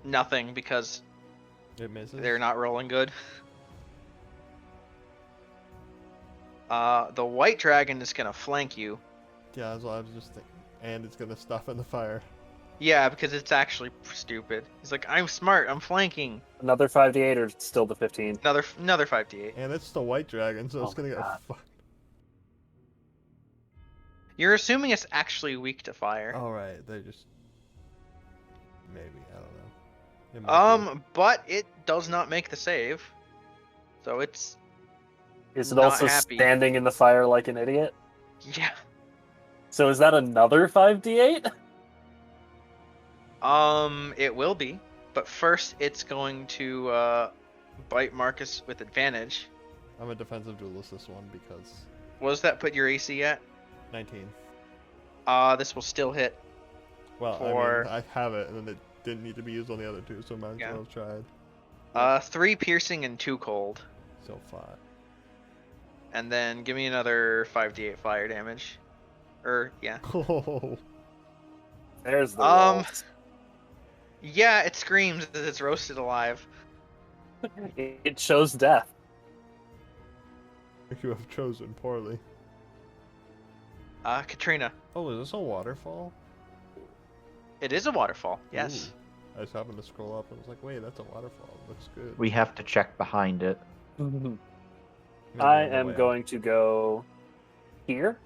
nothing because It misses. they're not rolling good. The white dragon is gonna flank you. Yeah, that's what I was just thinking. And it's gonna stop in the fire. Yeah, because it's actually stupid. He's like, I'm smart, I'm flanking. Another 5d8 or still the 15? Another 5d8. And it's the white dragon, so it's Oh gonna my get God. fucked. You're assuming it's actually weak to fire. Alright, they just... Maybe, I don't know. It might be. But it does not make the save. So it's Is it Not also happy. standing in the fire like an idiot? yeah. So is that another 5d8? It will be. But first it's going to bite Marcus with advantage. I'm a defensive duelist this one because... What does that put your AC at? 19. This will still hit. Well, For- I mean, I have it, and then it didn't need to be used on the other two, so might as Yeah. well have tried. 3 piercing and 2 cold. So 5. And then give me another 5d8 fire damage. Yeah. Oh, There's the Um, Yeah, it screams as it's roasted alive. roll. It shows death. you have chosen poorly. Katrina. Oh, is this a waterfall? It is a waterfall. Yes. Ooh. I just happened to scroll up and was like, wait, that's a waterfall. Looks good. We have to check behind it. Maybe I on the am way out. going to go here.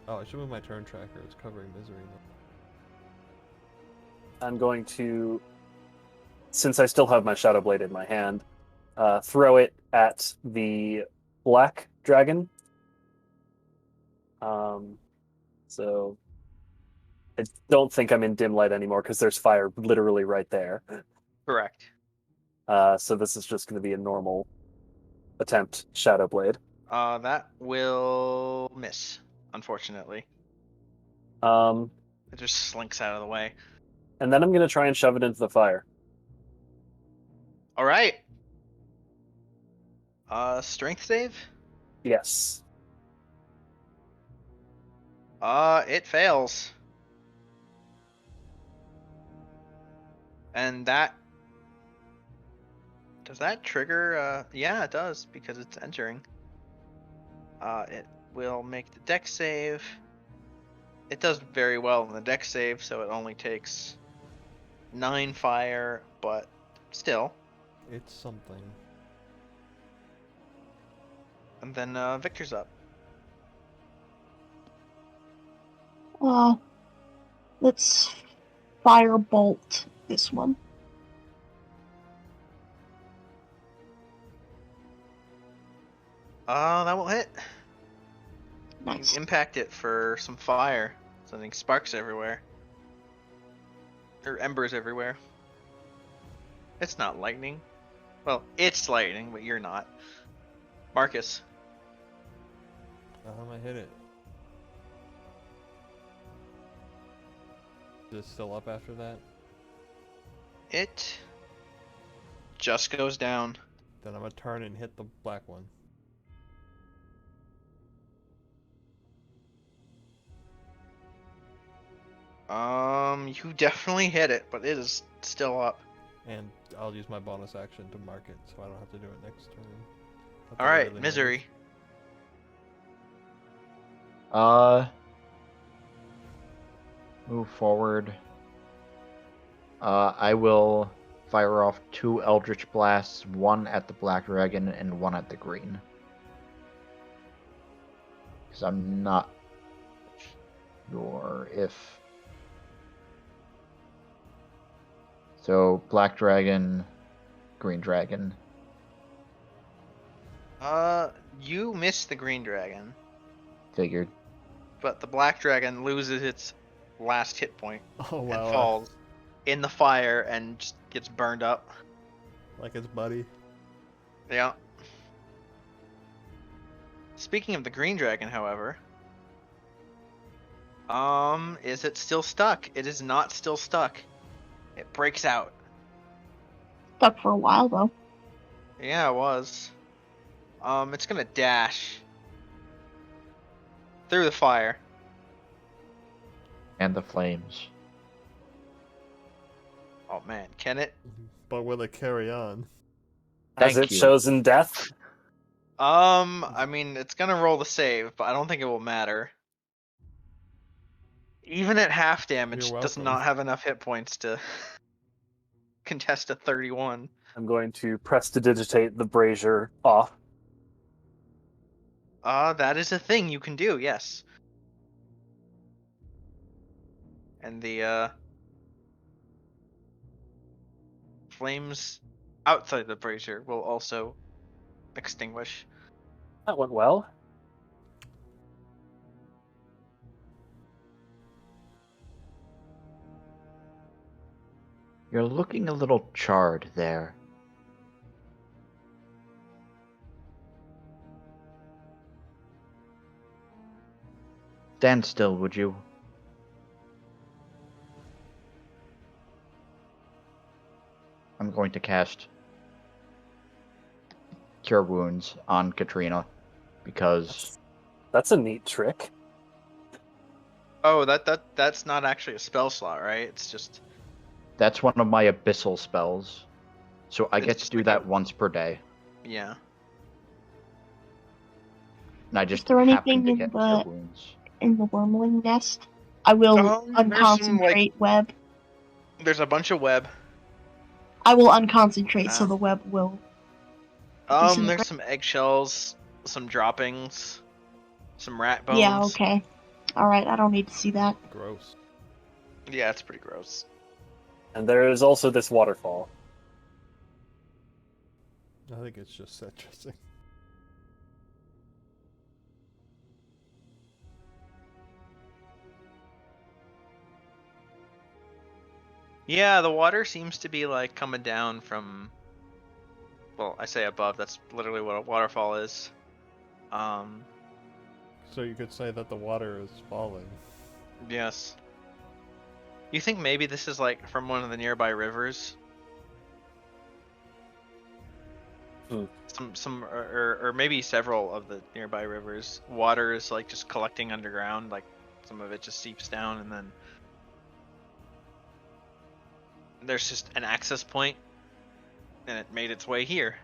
Oh, I should move my turn tracker. It's covering misery now. I'm going to, since I still have my Shadow Blade in my hand, throw it at the black dragon. So I don't think I'm in dim light anymore because there's fire literally right there. Correct. So this is just going to be a normal attempt Shadow Blade. That will miss. unfortunately. Um, It just slinks out of the way. and then I'm going to try and shove it into the fire. All right. Strength save? Yes. It fails. And that... Does that trigger, yeah, it does, because it's entering. It will make the dex save. It does very well in the dex save, so it only takes 9 fire, but still. It's something. And then, Victor's up. Let's firebolt this one. That will hit. Nice. You impact it for some fire. Sending sparks everywhere. Or embers everywhere. It's not lightning. Well, it's lightning, but you're not. Marcus. I hit it. Is it still up after that? It just goes down. Then I'm gonna turn and hit the black one. You definitely hit it, but it is still up. And I'll use my bonus action to mark it, so I don't have to do it next turn. Not that it Alright, really Misery. Move forward. I will fire off 2 Eldritch Blasts, one at the Black Dragon and one at the Green. Because I'm not sure if... So, Black Dragon, Green Dragon. You missed the green dragon, Figured. but the black dragon loses its last hit point Oh and wow! falls in the fire and just gets burned up. Like his buddy. Yeah. Speaking of the green dragon, however, is it still stuck? It is not still stuck. It breaks out. Stuck for a while though. Yeah, it was. It's gonna dash through the fire. And the flames. Oh man, can it? But will it carry on? Has Thank it you. chosen death? I mean, it's gonna roll the save, but I don't think it will matter. Even at half damage, You're does welcome. not have enough hit points to contest a 31. I'm going to prestidigitate the brazier off. That is a thing you can do, yes. And the, flames outside the brazier will also extinguish. That went well. You're looking a little charred there. Stand still, would you? I'm going to cast Cure Wounds on Katrina because That's a neat trick. Oh, that's not actually a spell slot, right? It's just that's one of my abyssal spells. So I It's get to just do like that a- once per day. yeah. And I just there happen anything to in get the- Cure Wounds. In the wormling nest, I will There's some, unconcentrate web. There's a bunch of web. I will unconcentrate so Ah. the web will. There's Disintegrate. some eggshells, some droppings, some rat bones. Yeah, okay. Alright, I don't need to see that. Gross. Yeah, it's pretty gross. And there is also this waterfall. I think it's just set dressing. Yeah, the water seems to be like coming down from. Well, I say above. That's literally what a waterfall is. So you could say that the water is falling. Yes. You think maybe this is like from one of the nearby rivers? Hmm. Or maybe several of the nearby rivers. Water is like just collecting underground, like some of it just seeps down, and then there's just an access point, and it made its way here.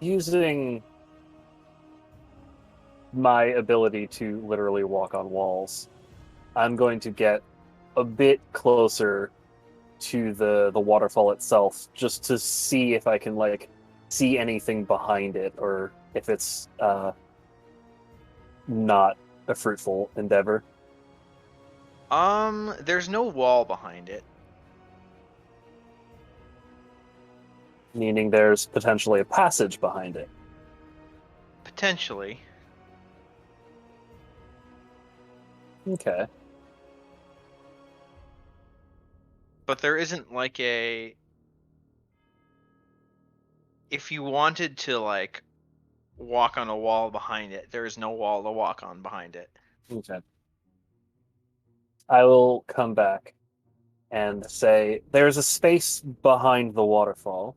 Using my ability to literally walk on walls, I'm going to get a bit closer to the waterfall itself, just to see if I can like see anything behind it, or if it's not a fruitful endeavor. There's no wall behind it. Meaning there's potentially a passage behind it. Potentially. Okay. But there isn't like a... If you wanted to like walk on a wall behind it, there is no wall to walk on behind it. Okay. I will come back and say there's a space behind the waterfall.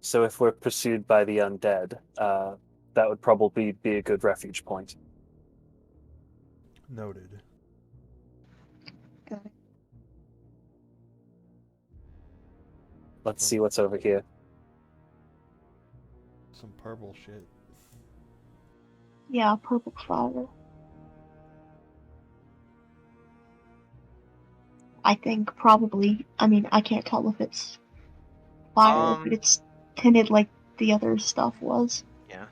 So if we're pursued by the undead, that would probably be a good refuge point. Noted. Got it. Let's see what's over here. Some purple shit. Yeah, purple fire. I think probably. I mean, I can't tell if it's fire, but it's tinted like the other stuff was. Yeah.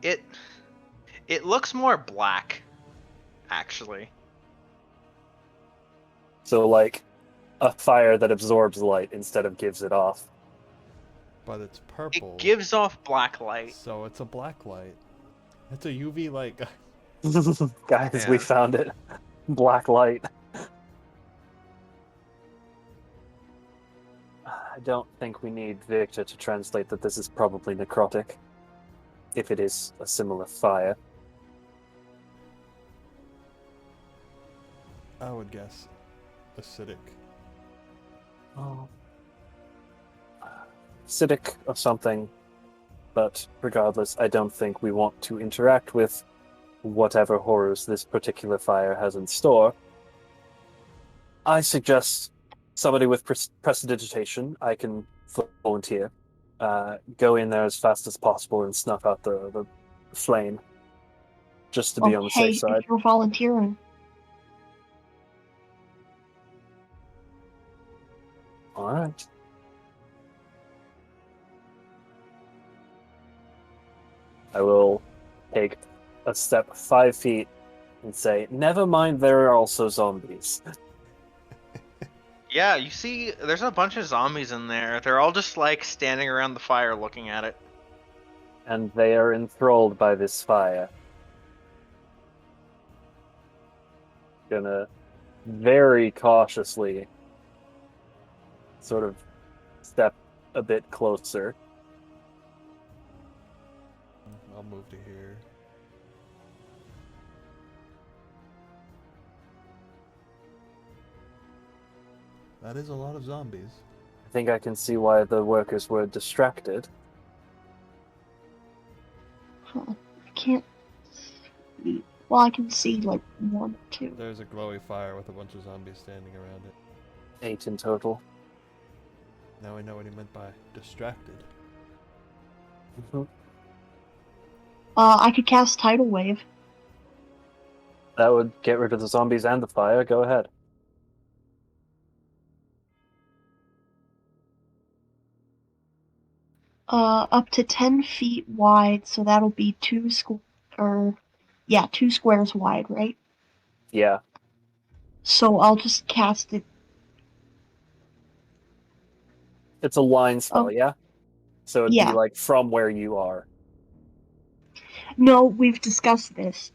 It looks more black, actually. So like a fire that absorbs light instead of gives it off. But it's purple. It gives off black light. So it's a black light. It's a UV light. Guys, we Yeah. found it. Black light. I don't think we need Victor to translate that this is probably necrotic, if it is a similar fire. I would guess acidic. Oh. Acidic or something, but regardless, I don't think we want to interact with whatever horrors this particular fire has in store. I suggest somebody with prestidigitation. I can volunteer. Go in there as fast as possible and snuff out the flame, just to be on the Hey, safe side. if you're volunteering, All right. I will take a step 5 feet and say, never mind, there are also zombies. Yeah, you see, there's a bunch of zombies in there. They're all just like standing around the fire looking at it. And they are enthralled by this fire. Gonna very cautiously sort of step a bit closer. I'll move to here. That is a lot of zombies. I think I can see why the workers were distracted. huh? I can't see. Well, I can see like one or two. There's a glowy fire with a bunch of zombies standing around it. 8 in total. Now I know what he meant by distracted. Mhm. I could cast Tidal Wave. That would get rid of the zombies and the fire. Go ahead. Up to 10 feet wide, so that'll be two squares wide, right? Yeah. So I'll just cast it. It's a line spell, Oh. yeah? So it'd Yeah. be like from where you are. No, we've discussed this.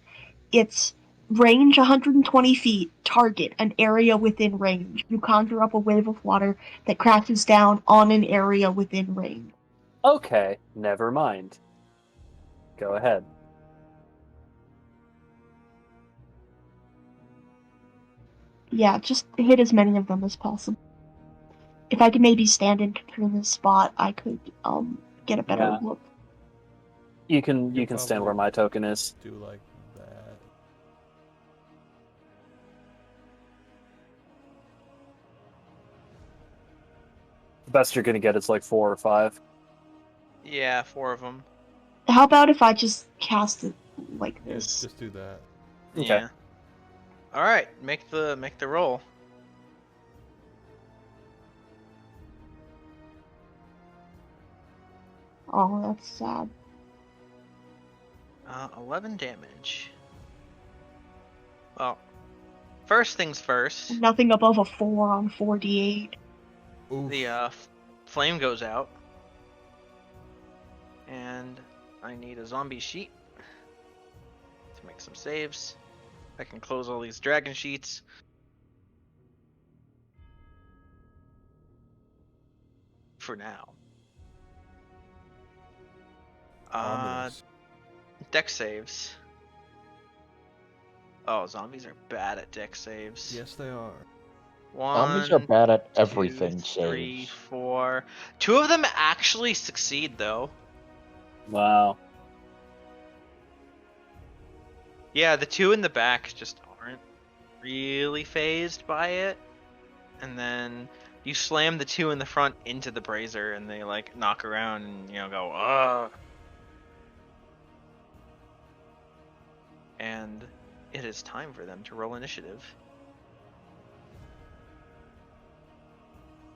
It's range 120 feet, target an area within range. You conjure up a wave of water that crashes down on an area within range. Okay, never mind. Go ahead. Yeah, just hit as many of them as possible. If I could maybe stand in Katrina's spot, I could get a better Yeah. look. You can Could stand where probably my token is. do like that. The best you're gonna get is like 4 or 5. Yeah, 4 of them. How about if I just cast it like Yeah, this? just do that. Okay. Yeah. All right, make the roll. Oh, that's sad. 11 damage. Well, first things first. Nothing above a 4 on 4d8. Oof. The flame goes out, and I need a zombie sheet to make some saves. I can close all these dragon sheets. For now. Ominous. Dex saves. Oh, zombies are bad at dex saves. Yes, they are. Zombies are 1, bad at 2, everything 3, saves. 4. 2 of them actually succeed, though. Wow. Yeah, the 2 in the back just aren't really phased by it. And then you slam the 2 in the front into the brazier, and they like knock around and go, ugh. And it is time for them to roll initiative.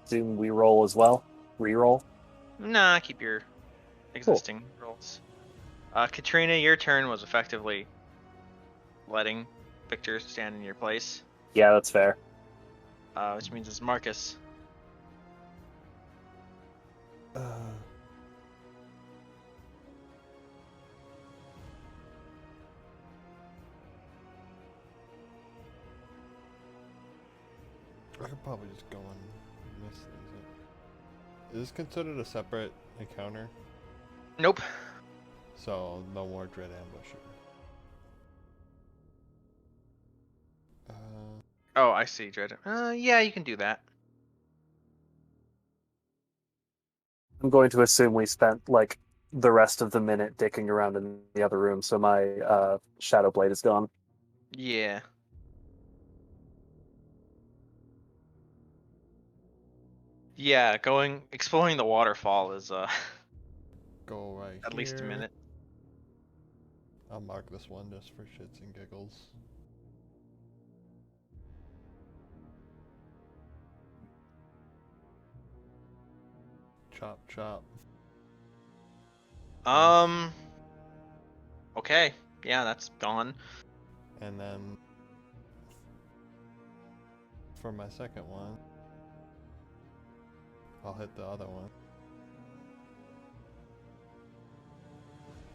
Assume we roll as well. Reroll. Nah, keep your existing rolls. Katrina, your turn was effectively letting Victor stand in your place, Yeah, that's fair. which means it's Marcus. I could probably just go and miss things up. Is this considered a separate encounter? Nope. So, no more Dread Ambusher. Oh, I see, Dread. Yeah, you can do that. I'm going to assume we spent like the rest of the minute dicking around in the other room, so my Shadow Blade is gone. Yeah. Yeah, exploring the waterfall is Go right at least a here. minute. I'll mark this one just for shits and giggles. Chop, chop. Okay. Yeah, that's gone. And then for my second one, I'll hit the other one.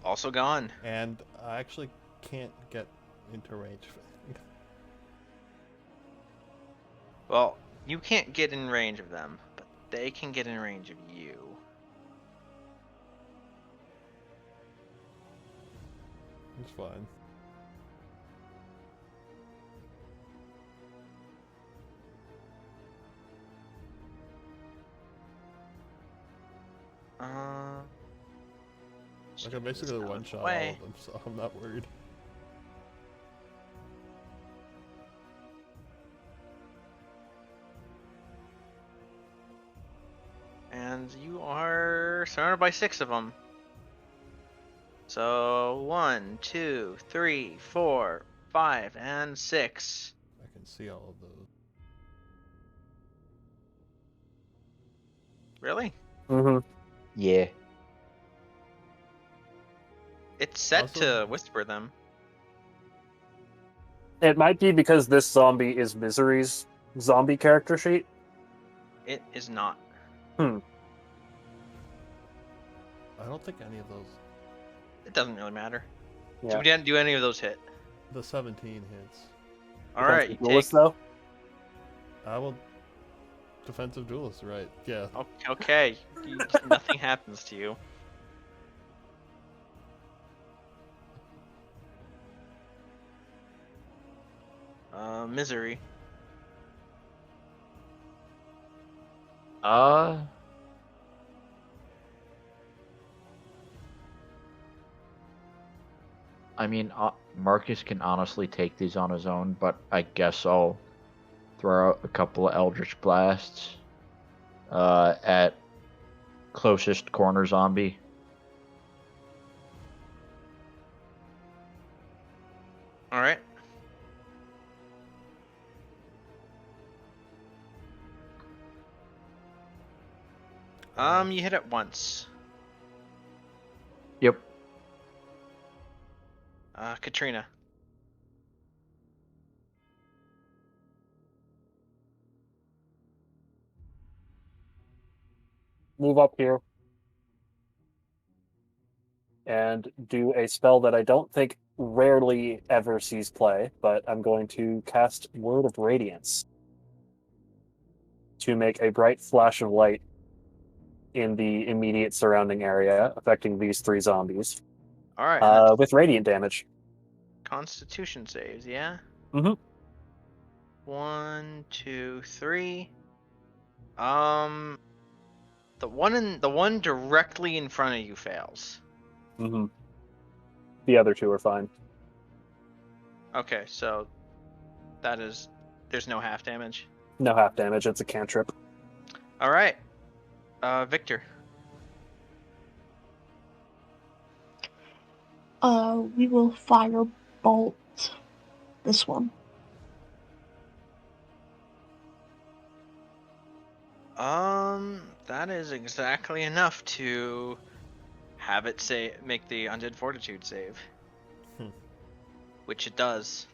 Also gone. And I actually can't get into range. Well, you can't get in range of them, but they can get in range of you. It's fine. Like I basically one shot all of them, so I'm not worried. And you are surrounded by 6 of them. So 1, 2, 3, 4, 5, and 6. I can see all of those. Really? Mm-hmm. Yeah. It's set Also- to whisper them. It might be because this zombie is Misery's zombie character sheet. It is not. I don't think any of those. It doesn't really matter. Yeah. So we didn't do any of those hit. The 17 hits. Alright, you take. Duelist, though. I will. Defensive duelist, right? Yeah. Okay, nothing happens to you. Misery. I mean, Marcus can honestly take these on his own, but I guess I'll throw out a couple of Eldritch Blasts at closest corner zombie. All right. You hit it once. Yep. Katrina. Move up here and do a spell that I don't think rarely ever sees play, but I'm going to cast Word of Radiance to make a bright flash of light in the immediate surrounding area, affecting these 3 zombies. All right. And that's With radiant damage. Constitution saves, yeah. Mm-hmm. 1, 2, 3. The one directly in front of you fails. Mm-hmm. The other 2 are fine. Okay, so there's no half damage. No half damage. It's a cantrip. All right. Victor. We will firebolt this one. That is exactly enough to have it make the Undead Fortitude save. Which it does.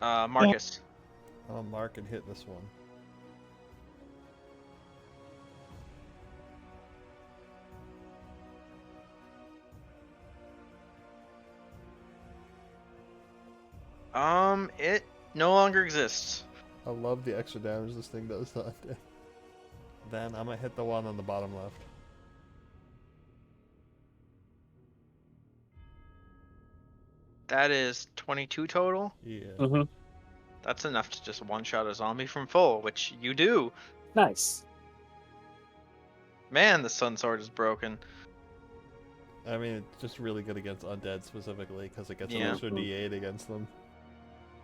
Marcus. I'll mark and hit this one. It no longer exists. I love the extra damage this thing does to undead. Then I'm gonna hit the one on the bottom left. That is 22 total. Yeah. Mm-hmm. That's enough to just one-shot a zombie from full, which you do. Nice. Man, the Sun Sword is broken. I mean, it's just really good against undead specifically because it gets Yeah. an extra D8 against them.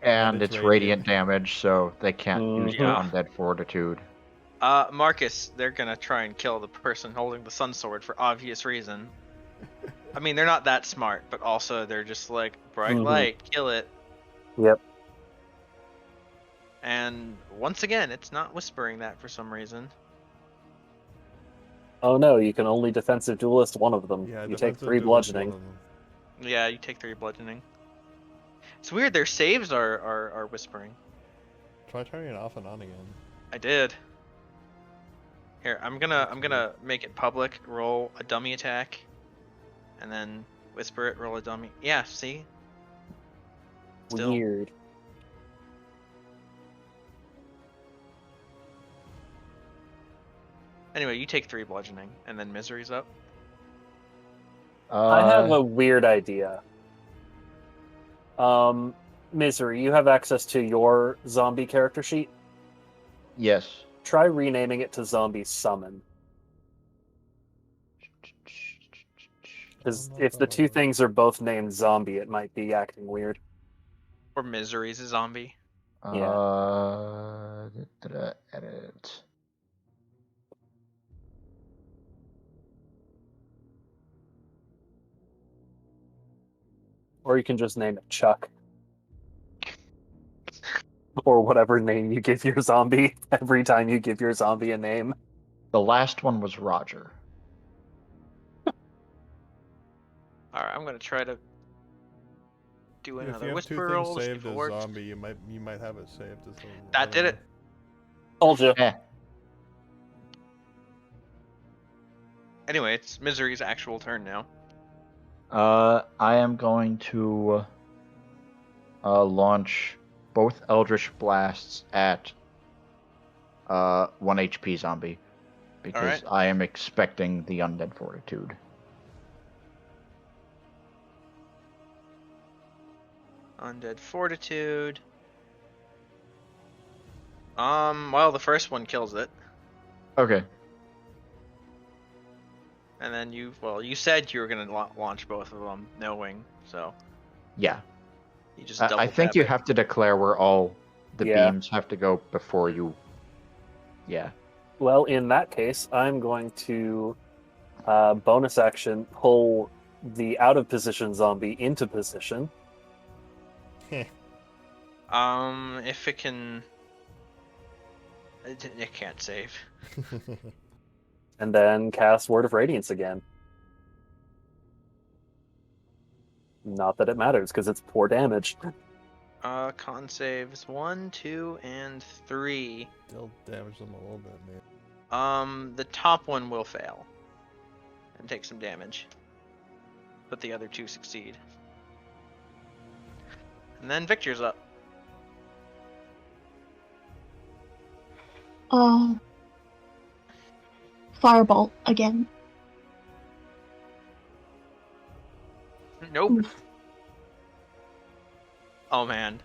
And it's it's radiant. radiant damage, so they can't use their Yeah. Undead Fortitude. Marcus, they're gonna try and kill the person holding the Sun Sword for obvious reason. I mean, they're not that smart, but also they're just like, bright light, kill it. Yep. And once again, it's not whispering that for some reason. Oh no, you can only defensive duelist one of them. Yeah, You take defensive 3 duel is one bludgeoning. of them. Yeah, you take 3 bludgeoning. It's weird, their saves are whispering. Try turning it off and on again. I did. Here, I'm gonna make it public, roll a dummy attack, and then whisper it, roll a dummy. Yeah, see? Still. Weird. Anyway, you take 3 bludgeoning, and then misery's up. I have a weird idea. Misery, you have access to your zombie character sheet. Yes. Try renaming it to Zombie Summon. Because if the 2 things are both named zombie, it might be acting weird. Or misery's a zombie. Edit. Or you can just name it Chuck. Or whatever name you give your zombie every time you give your zombie a name. The last one was Roger. Alright, I'm gonna try to do If another you have whisper 2 roll things to see saved if it as works. zombie, you might have it saved as a That did it. Told you. Anyway, it's Misery's actual turn now. I am going to launch both Eldritch Blasts at 1 HP zombie. Because Alright. I am expecting the Undead Fortitude. Undead Fortitude. Well, the first one kills it, Okay. and then you said you were gonna launch both of them, knowing, so Yeah. you just I double think tap you it. have to declare where all the Yeah. beams have to go before you. Yeah. Well, in that case, I'm going to bonus action pull the out of position zombie into position. If it can, it can't save. And then cast Word of Radiance again. Not that it matters, because it's poor damage. Con saves 1, 2, and 3. Still damage them a little bit, maybe. The top one will fail and take some damage, but the other two succeed. And then Victor's up. Fireball again. Nope. Oof. Oh man.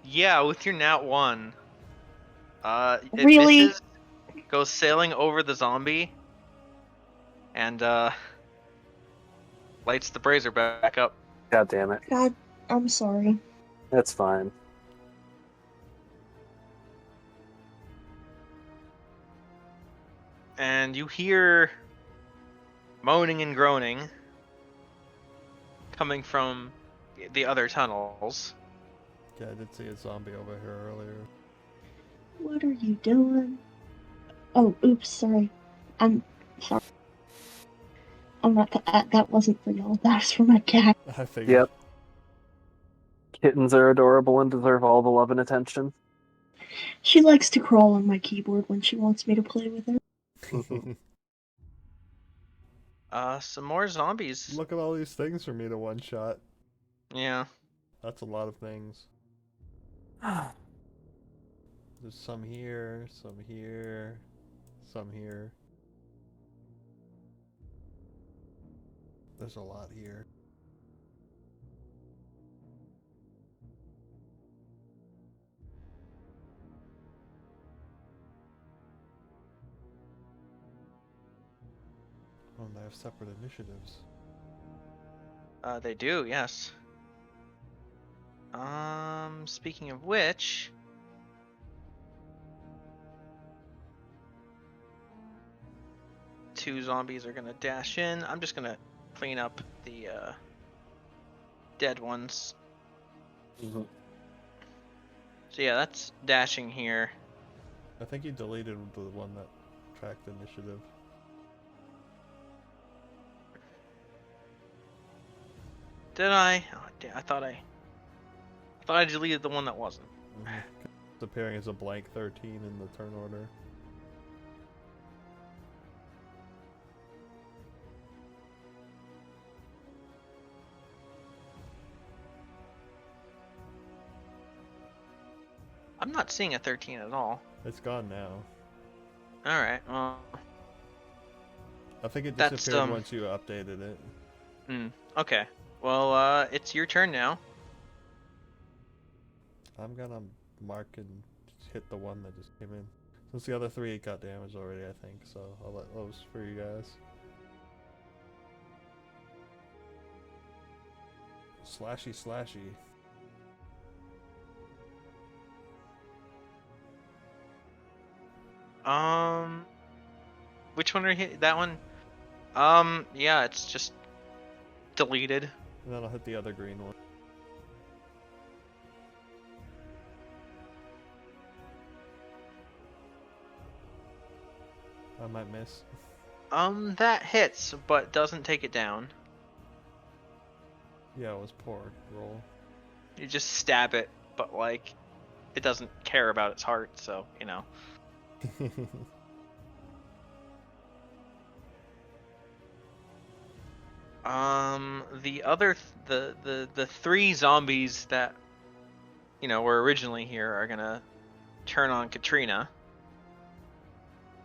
Yeah, with your nat 1. It Really? misses, goes sailing over the zombie, and lights the brazier back up. God damn it. God, I'm sorry. That's fine. And you hear moaning and groaning coming from the other tunnels. Yeah, I did see a zombie over here earlier. What are you doing? Oh, oops, sorry. I'm sorry. I'm not. That wasn't for y'all. That was for my cat. I figured. Yep. Kittens are adorable and deserve all the love and attention. She likes to crawl on my keyboard when she wants me to play with her. Some more zombies. Look at all these things for me to one shot. Yeah. That's a lot of things. There's some here, some here, some here. There's a lot here. Oh, and they have separate initiatives. They do, yes. Speaking of which, two zombies are gonna dash in. I'm just gonna clean up the dead ones. Mm-hmm. So yeah, that's dashing here. I think you deleted the one that tracked initiative. Did I? Oh, I thought I deleted the one that wasn't. It's appearing as a blank 13 in the turn order. I'm not seeing a 13 at all. It's gone now. Alright, well. I think it That's, disappeared once you updated it. Okay. Well, it's your turn now. I'm gonna mark and hit the one that just came in. Since the other three got damaged already, I think, so I'll let those for you guys. Slashy, slashy. Which one are you hit? That one? Yeah, it's just deleted. And then I'll hit the other green one. I might miss. That hits, but doesn't take it down. Yeah, it was poor roll. You just stab it, but like, it doesn't care about its heart, so, you know. The other, the three zombies that, you know, were originally here are gonna turn on Katrina.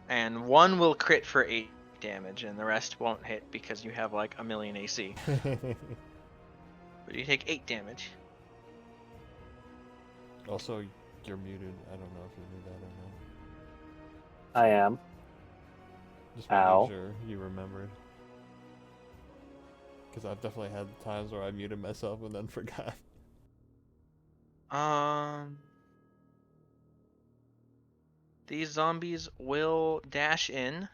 And one will crit for 8 damage, and the rest won't hit because you have like a million AC. But you take 8 damage. Also, you're muted. I don't know if you knew that or not. I am. Just making Ow. sure you remembered. Because I've definitely had times where I muted myself and then forgot. These zombies will dash in.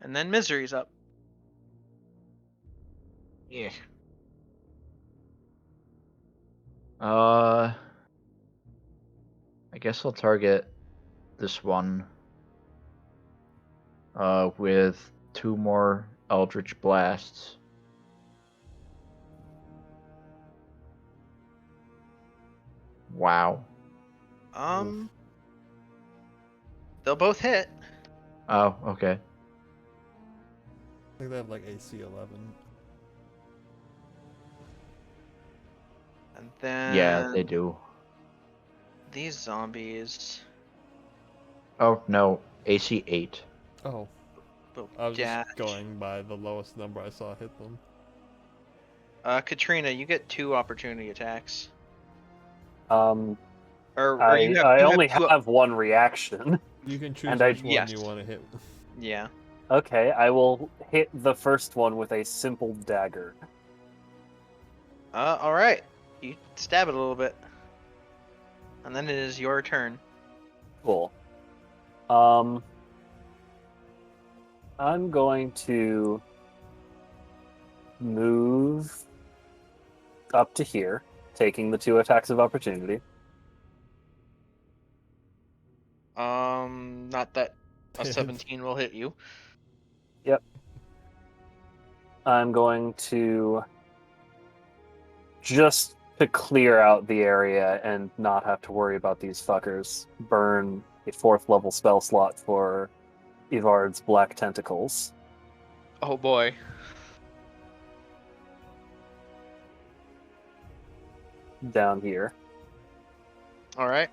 And then Misery's up. Yeah. I guess I'll target this one. With 2 more Eldritch Blasts. Wow. They'll both hit. Oh, okay. I think they have like AC 11. And then Yeah, they do. these zombies Oh, no. AC 8. Oh, will I was dash. just going by the lowest number I saw hit them. Katrina, you get 2 opportunity attacks. Um, Or you have I you only have 2 have one reaction. You can choose And I- which one yes. you want to hit. Yeah. Okay, I will hit the first one with a simple dagger. All right. You stab it a little bit, and then it is your turn. Cool. I'm going to move up to here, taking the 2 attacks of opportunity. Not that a 17 will hit you. Yep. I'm going to just to clear out the area and not have to worry about these fuckers, burn a 4th level spell slot for Ivard's Black Tentacles. Oh boy. Down here. All right.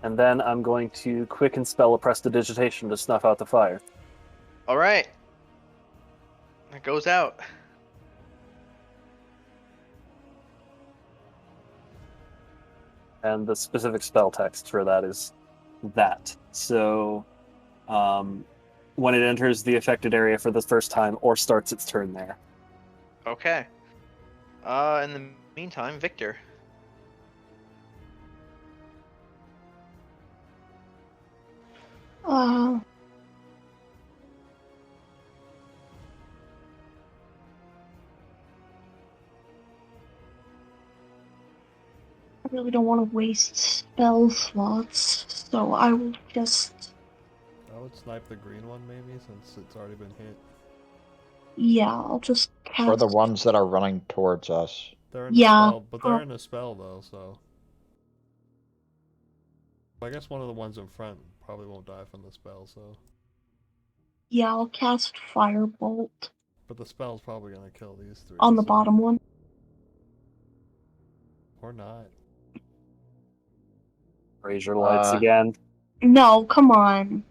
And then I'm going to quicken spell a prestidigitation to snuff out the fire. All right. It goes out. And the specific spell text for that is that. So, when it enters the affected area for the first time or starts its turn there. Okay. In the meantime, Victor. I really don't want to waste spell slots, so I will just, I would snipe the green one maybe since it's already been hit. yeah, I'll just cast. For the ones that are running towards us. They're in Yeah, a spell, but they're in a spell though, so. I guess one of the ones in front probably won't die from the spell, so. Yeah, I'll cast Firebolt But the spell's probably gonna kill these 3. on the so- bottom one. Or not. Raise your lights Uh, again. No, come on.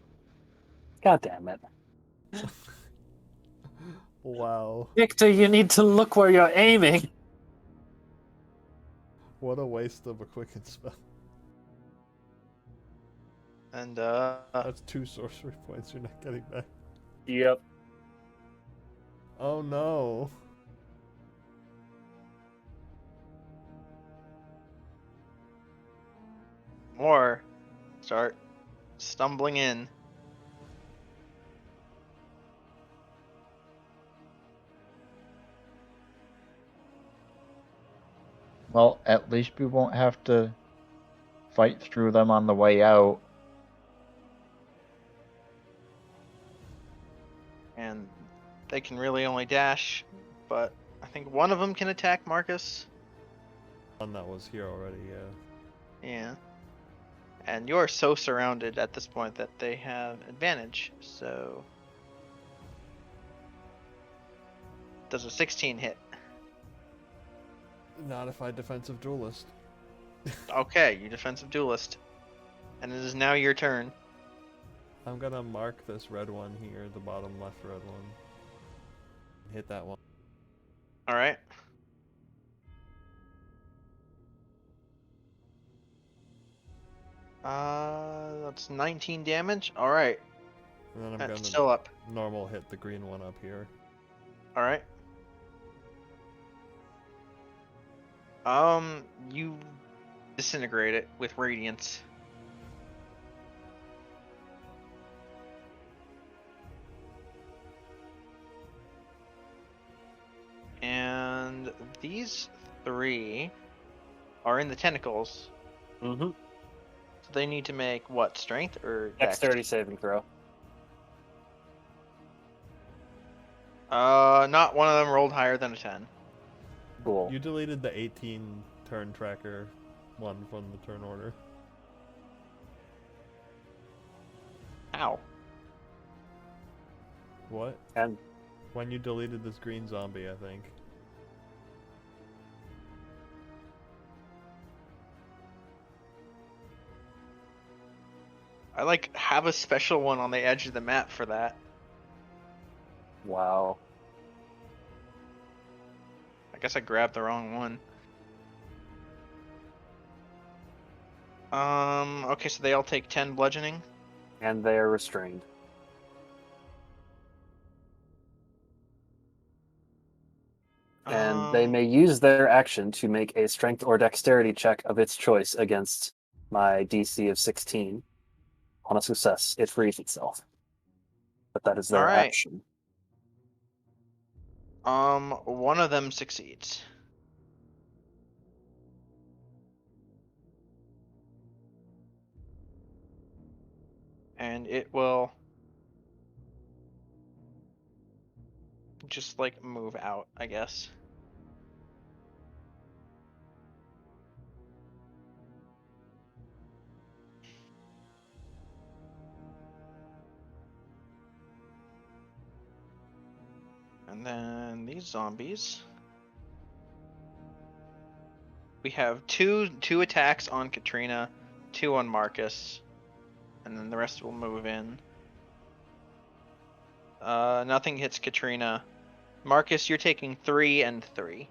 God damn it. Wow. Victor, you need to look where you're aiming. What a waste of a quicken spell. And That's 2 sorcery points you're not getting back. Yep. Oh no. more start stumbling in. Well, at least we won't have to fight through them on the way out. And they can really only dash, but I think one of them can attack Marcus. One that was here already, yeah. Yeah. And you're so surrounded at this point that they have advantage, so... Does a 16 hit? Not if I defensive duelist. Okay, you defensive duelist. And it is now your turn. I'm gonna mark this red one here, the bottom left red one. Hit that one. Alright. That's 19 damage. Alright. And then I'm That's gonna still up. normal hit the green one up here. Alright. You disintegrate it with radiance. And these three are in the tentacles. Mm-hmm. So they need to make what? Strength or dex? Dexterity saving throw. Not one of them rolled higher than a 10. Cool. You deleted the 18 turn tracker one from the turn order. Ow. What? And When you deleted this green zombie, I think. I like have a special one on the edge of the map for that. wow. I guess I grabbed the wrong one. Okay, so they all take 10 bludgeoning. And they are restrained. And they may use their action to make a strength or dexterity check of its choice against my DC of 16. On a success, it frees itself. But that is their Alright. action. One of them succeeds. And it will just like move out, I guess. And then these zombies. We have two attacks on Katrina, 2 on Marcus, and then the rest will move in. Nothing hits Katrina. Marcus, you're taking 3 and 3.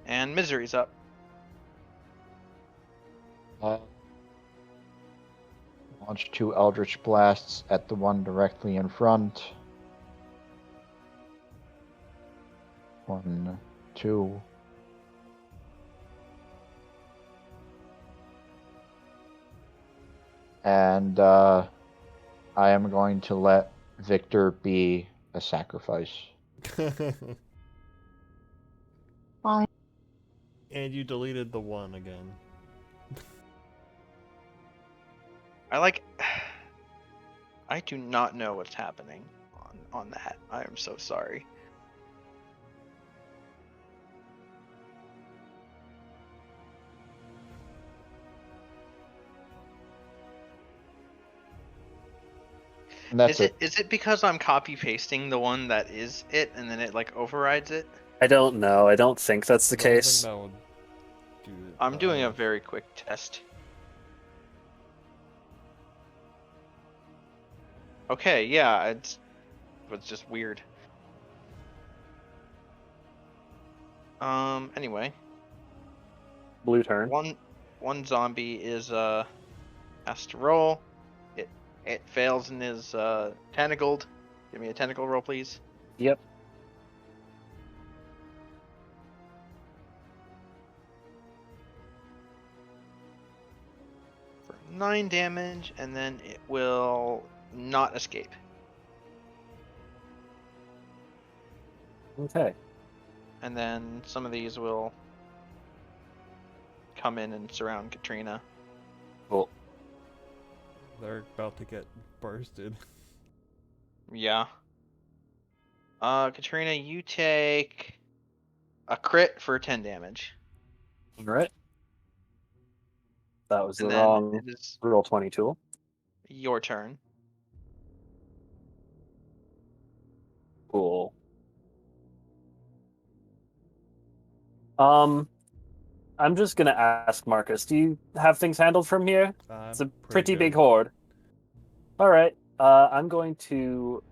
And Misery's up. Launch 2 Eldritch Blasts at the one directly in front. 1, 2. And I am going to let Victor be a sacrifice. Fine. And you deleted the one again. I do not know what's happening on that. I am so sorry. And that's Is it because I'm copy pasting the one that is it and then it like overrides it? I don't know. I don't think that's the I don't think case. that would do it, I'm doing a but- very quick test. Okay, yeah, it was just weird. Anyway, Blue turn. one zombie is has to roll. It fails and is tentacled. Give me a tentacle roll, please. Yep. For 9 damage, and then it will not escape. Okay. And then some of these will come in and surround Katrina. Cool. They're about to get bursted. Yeah. Katrina, you take A crit for 10 damage. All right. That was the And then wrong it is roll 20 tool. your turn. Cool. I'm just gonna ask Marcus, do you have things handled from here? It's a pretty big good. horde. All right. I'm going to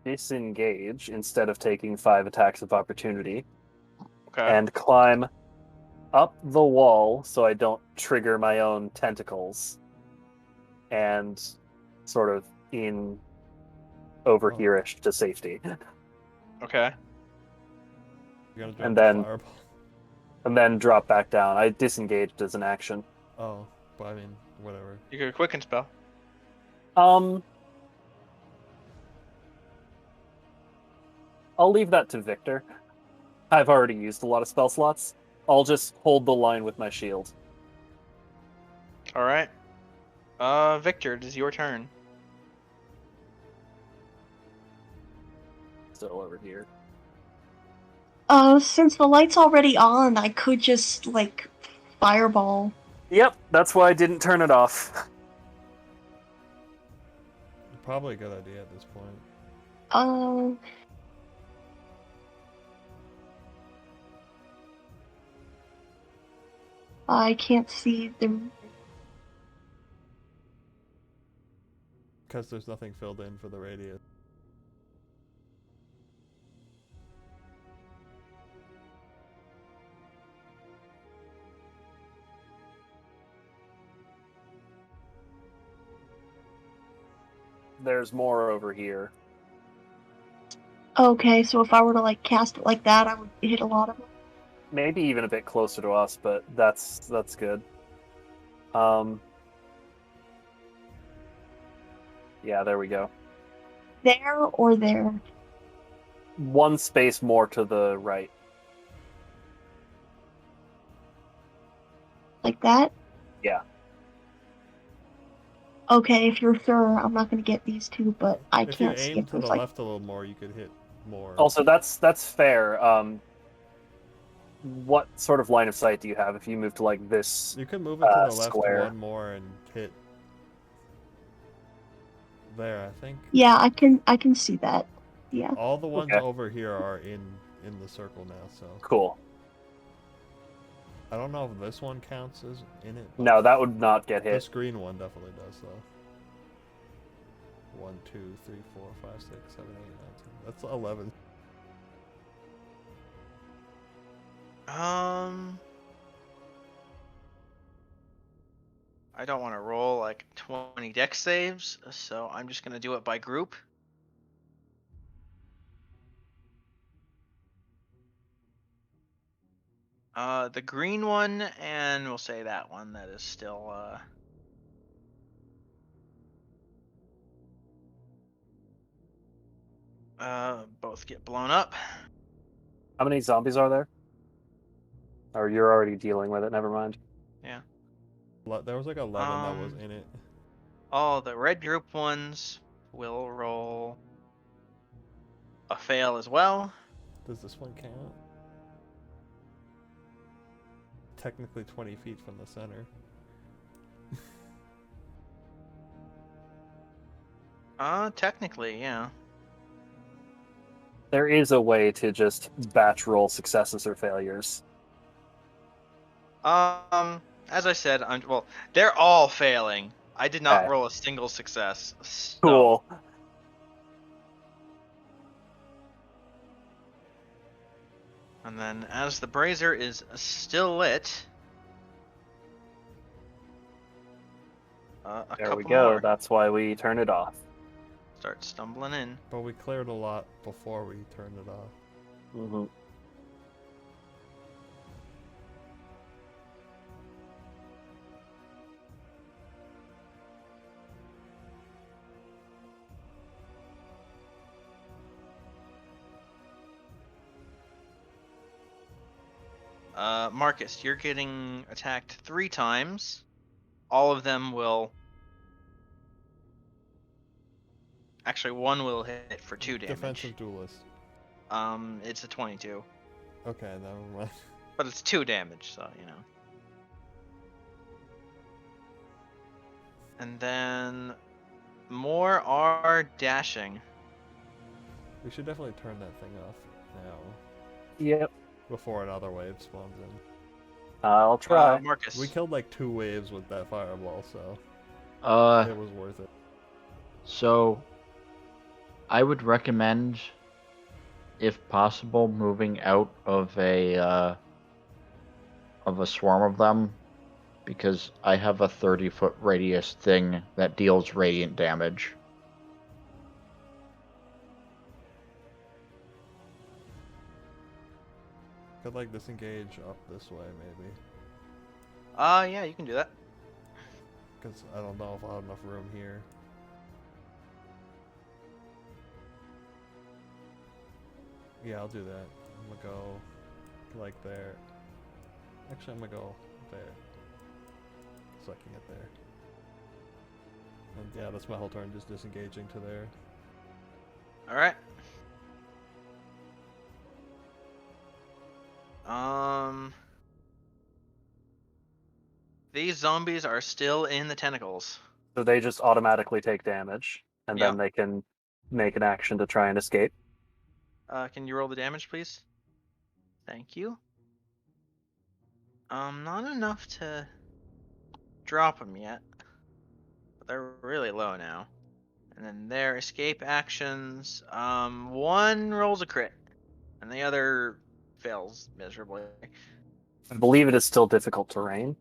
disengage instead of taking 5 attacks of opportunity Okay. and climb up the wall so I don't trigger my own tentacles and sort of in over Oh. here-ish to safety. Okay. You're gonna drop And the then fireball. and then drop back down. I disengaged as an action. Oh, but I mean, whatever. You could quicken spell. I'll leave that to Victor. I've already used a lot of spell slots. I'll just hold the line with my shield. All right. Victor, it is your turn. Still over here. Since the light's already on, I could just, like, fireball. Yep, that's why I didn't turn it off. Probably a good idea at this point. I can't see the. Because there's nothing filled in for the radius. There's more over here. Okay, so if I were to, like, cast it like that, I would hit a lot of them. Maybe even a bit closer to us, but that's good. Yeah, there we go. There or there? One space more to the right. Like that? Yeah. Okay, if you're sure, I'm not gonna get these two, but I If you can't see aim if to there's, the like. left a little more, you could hit more. Also, that's fair. What sort of line of sight do you have if you move to like this? You could move it to the left square. one more and hit there, I think. Yeah, I can see that. Yeah. All the ones Okay. over here are in the circle now, so Cool. I don't know if this one counts as in it. No, that would not get hit. This green one definitely does though. 1, 2, 3, 4, 5, 6, 7, 8, 9, 10. That's 11. I don't want to roll like 20 dex saves, so I'm just gonna do it by group. The green one, and we'll say that one that is still both get blown up. How many zombies are there? Or you're already dealing with it? Never mind. Yeah. There was like 11 that was in it. All the red group ones will roll a fail as well. Does this one count? Technically 20 feet from the center. Technically, yeah. There is a way to just batch roll successes or failures. As I said, well, they're all failing. I did not Okay. roll a single success. So. Cool. And then, as the brazier is still lit, a There couple we go. more That's why we turn it off. start stumbling in. But we cleared a lot before we turned it off. Mm-hmm. Marcus, you're getting attacked 3 times. All of them will. Actually, one will hit for 2 damage. Defensive duelist. It's a 22, Okay, never mind. but it's 2 damage, so you know. And then more are dashing. We should definitely turn that thing off now Yep. before another wave spawns in. I'll try. Marcus. We killed like 2 waves with that fireball, so Uh, it was worth it. so I would recommend, if possible, moving out of a swarm of them, because I have a 30-foot radius thing that deals radiant damage. Could like disengage up this way maybe, Yeah, you can do that. because I don't know if I'll have enough room here. Yeah, I'll do that. I'm gonna go like there. Actually, I'm gonna go there, so I can get there. And yeah, that's my whole turn, just disengaging to there. All right. These zombies are still in the tentacles. So they just automatically take damage, and Yep. then they can make an action to try and escape. Can you roll the damage, please? Thank you. Not enough to drop them yet, but they're really low now. And then their escape actions, one rolls a crit, and the other fails miserably. I believe it is still difficult terrain.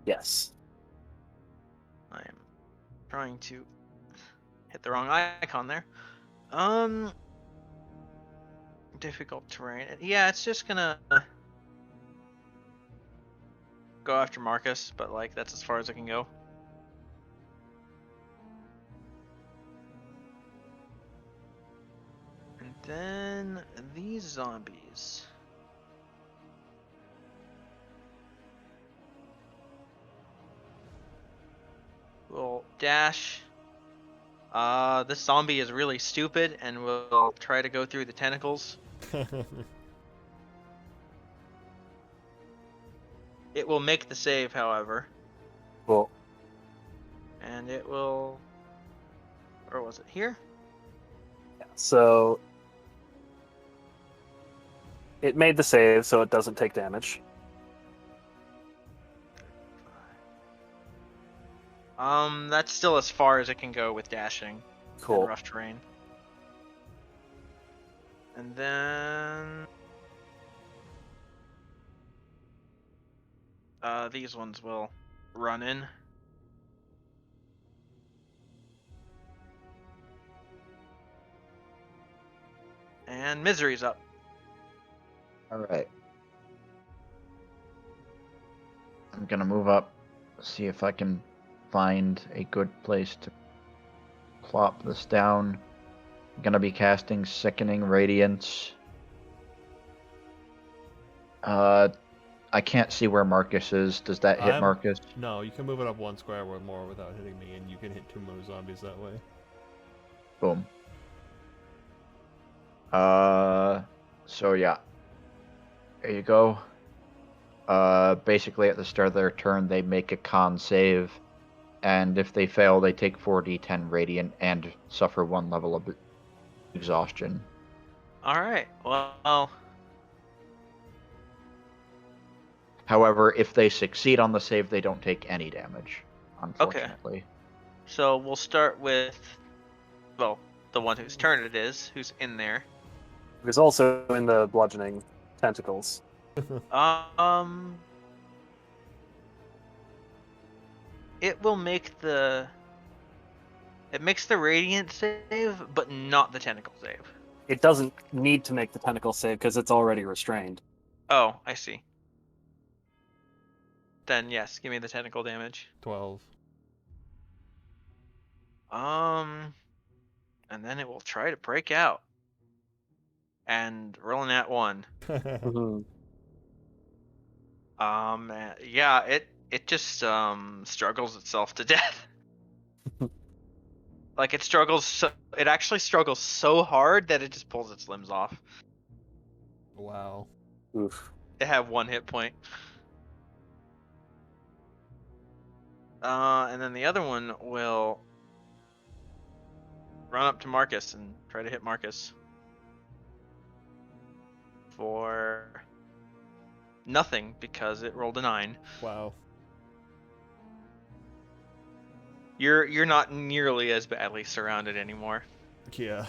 Yes. I am trying to hit the wrong icon there. Difficult terrain. Yeah, it's just gonna go after Marcus, but like that's as far as I can go. And then these zombies. Will dash. This zombie is really stupid and will try to go through the tentacles. It will make the save, however, Well, and it will. Or was it here? so it made the save, so it doesn't take damage. That's still as far as it can go with dashing Cool. in rough terrain. And then these ones will run in. And Misery's up. All right. I'm gonna move up, see if I can find a good place to plop this down. I'm gonna be casting Sickening Radiance. I can't see where Marcus is. Does that hit Marcus? No, you can move it up 1 square or more without hitting me, and you can hit 2 more zombies that way. Boom. So yeah. There you go. Basically at the start of their turn, they make a con save, and if they fail, they take 4d10 radiant and suffer 1 level of exhaustion. All right. Well, However, if they succeed on the save, they don't take any damage, unfortunately. so we'll start with, well, the one whose turn it is, who's in there. It was also in the bludgeoning tentacles. It will make the. It makes the radiant save, but not the tentacle save. It doesn't need to make the tentacle save because it's already restrained. Oh, I see. Then yes, give me the tentacle damage. 12. And then it will try to break out. And rolling at 1. Mhm. Yeah, it just struggles itself to death. Like it struggles. It actually struggles so hard that it just pulls its limbs off. Wow. Oof. It had 1 hit point. And then the other one will run up to Marcus and try to hit Marcus for nothing because it rolled a 9. Wow. You're not nearly as badly surrounded anymore. Yeah.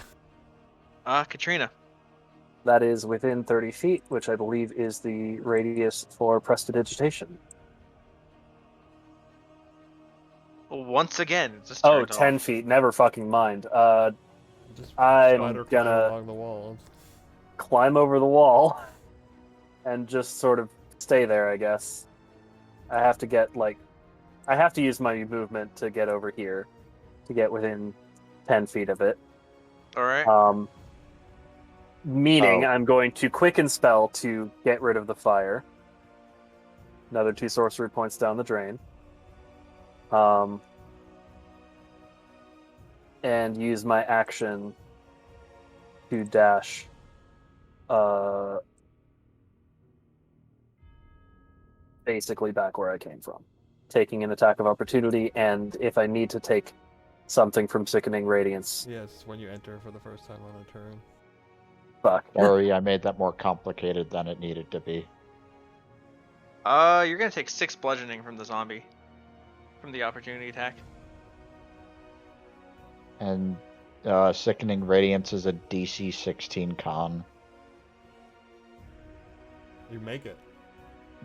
Katrina. That is within 30 feet, which I believe is the radius for prestidigitation. Once again, it's just Oh, turned 10 off. feet. Never fucking mind. Just I'm spider climb gonna along the wall. climb over the wall and just sort of stay there, I guess. I have to use my movement to get over here, to get within 10 feet of it. All right. Meaning Oh. I'm going to quicken spell to get rid of the fire. Another 2 sorcery points down the drain. And use my action to dash basically back where I came from, taking an attack of opportunity, and if I need to take something from Sickening Radiance, Yes, when you enter for the first time on a turn. fuck. Sorry, I made that more complicated than it needed to be. You're gonna take 6 bludgeoning from the zombie, from the opportunity attack. And Sickening Radiance is a DC 16 con. You make it.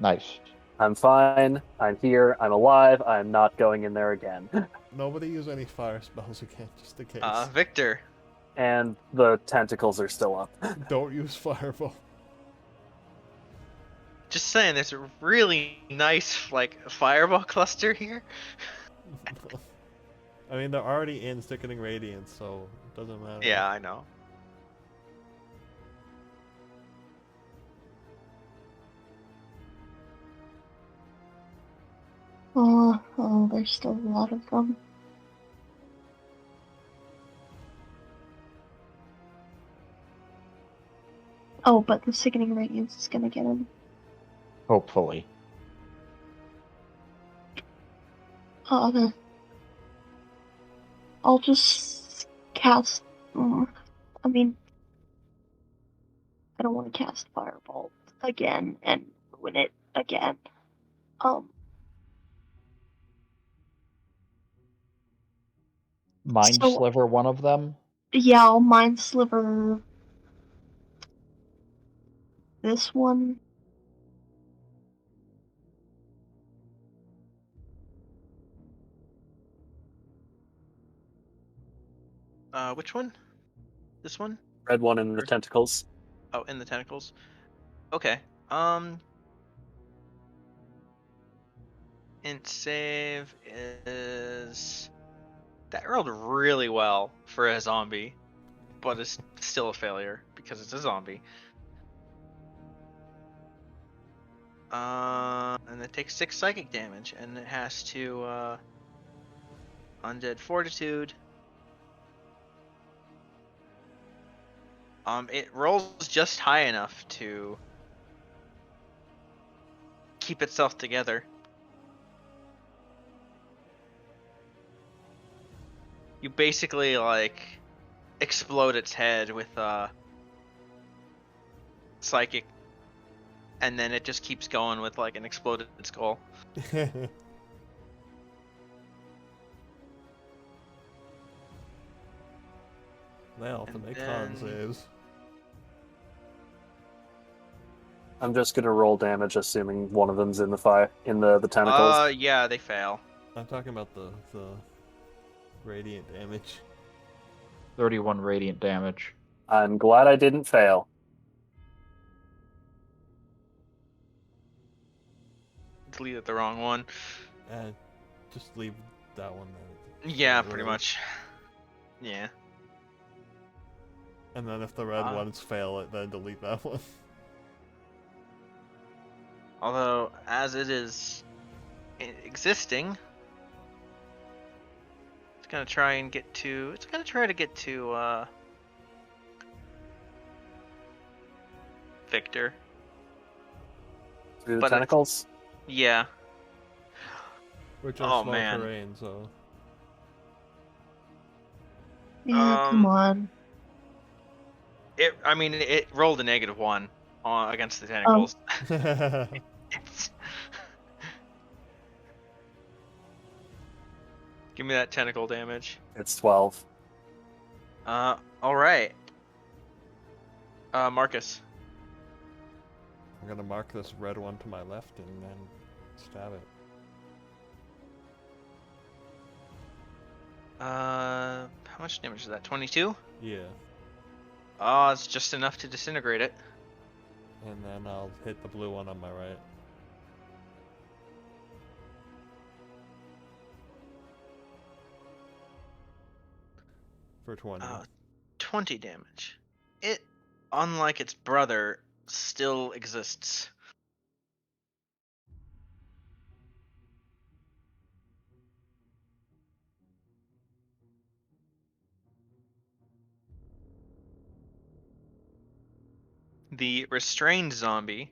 Nice. I'm fine, I'm here, I'm alive, I'm not going in there again. Nobody use any fire spells again, just in case. Victor. And the tentacles are still up. Don't use fireball. Just saying, there's a really nice like fireball cluster here. I mean, they're already in Sickening Radiance, so it doesn't matter. Yeah, I know. Oh, there's still a lot of them. Oh, but the Sickening Radiance is gonna get him. Hopefully. I'll just cast. I mean, I don't want to cast Firebolt again and ruin it again. Mind So- Sliver one of them? Yeah, I'll Mind Sliver this one. Which one? This one? Red one in the Sure. tentacles. Oh, in the tentacles. Okay. Int save is that rolled really well for a zombie, but it's still a failure because it's a zombie. And it takes 6 psychic damage, and it has to Undead Fortitude. It rolls just high enough to keep itself together. You basically like explode its head with psychic, and then it just keeps going with like an exploded skull. They often And make con then- saves. I'm just gonna roll damage, assuming one of them's in the fire, in the tentacles. Yeah, they fail. I'm talking about the radiant damage. 31 radiant damage. I'm glad I didn't fail. Deleted the wrong one. Just leave that one there. Yeah, Get pretty rid of it. much. Yeah. And then if the red Ah. ones fail it, then delete that one. Although, as it is existing, It's gonna try and get to. It's gonna try to get to Victor. Through the But it's- tentacles. Yeah. Which are Oh, slow man. terrain, so. Yeah, come Um, on. It rolled a -1 against the Oh. tentacles. It's- Give me that tentacle damage. It's 12. All right. Marcus. I'm gonna mark this red one to my left and then stab it. How much damage is that? 22? Yeah. Oh, it's just enough to disintegrate it. And then I'll hit the blue one on my right. For 20. 20 damage. It, unlike its brother, still exists. The restrained zombie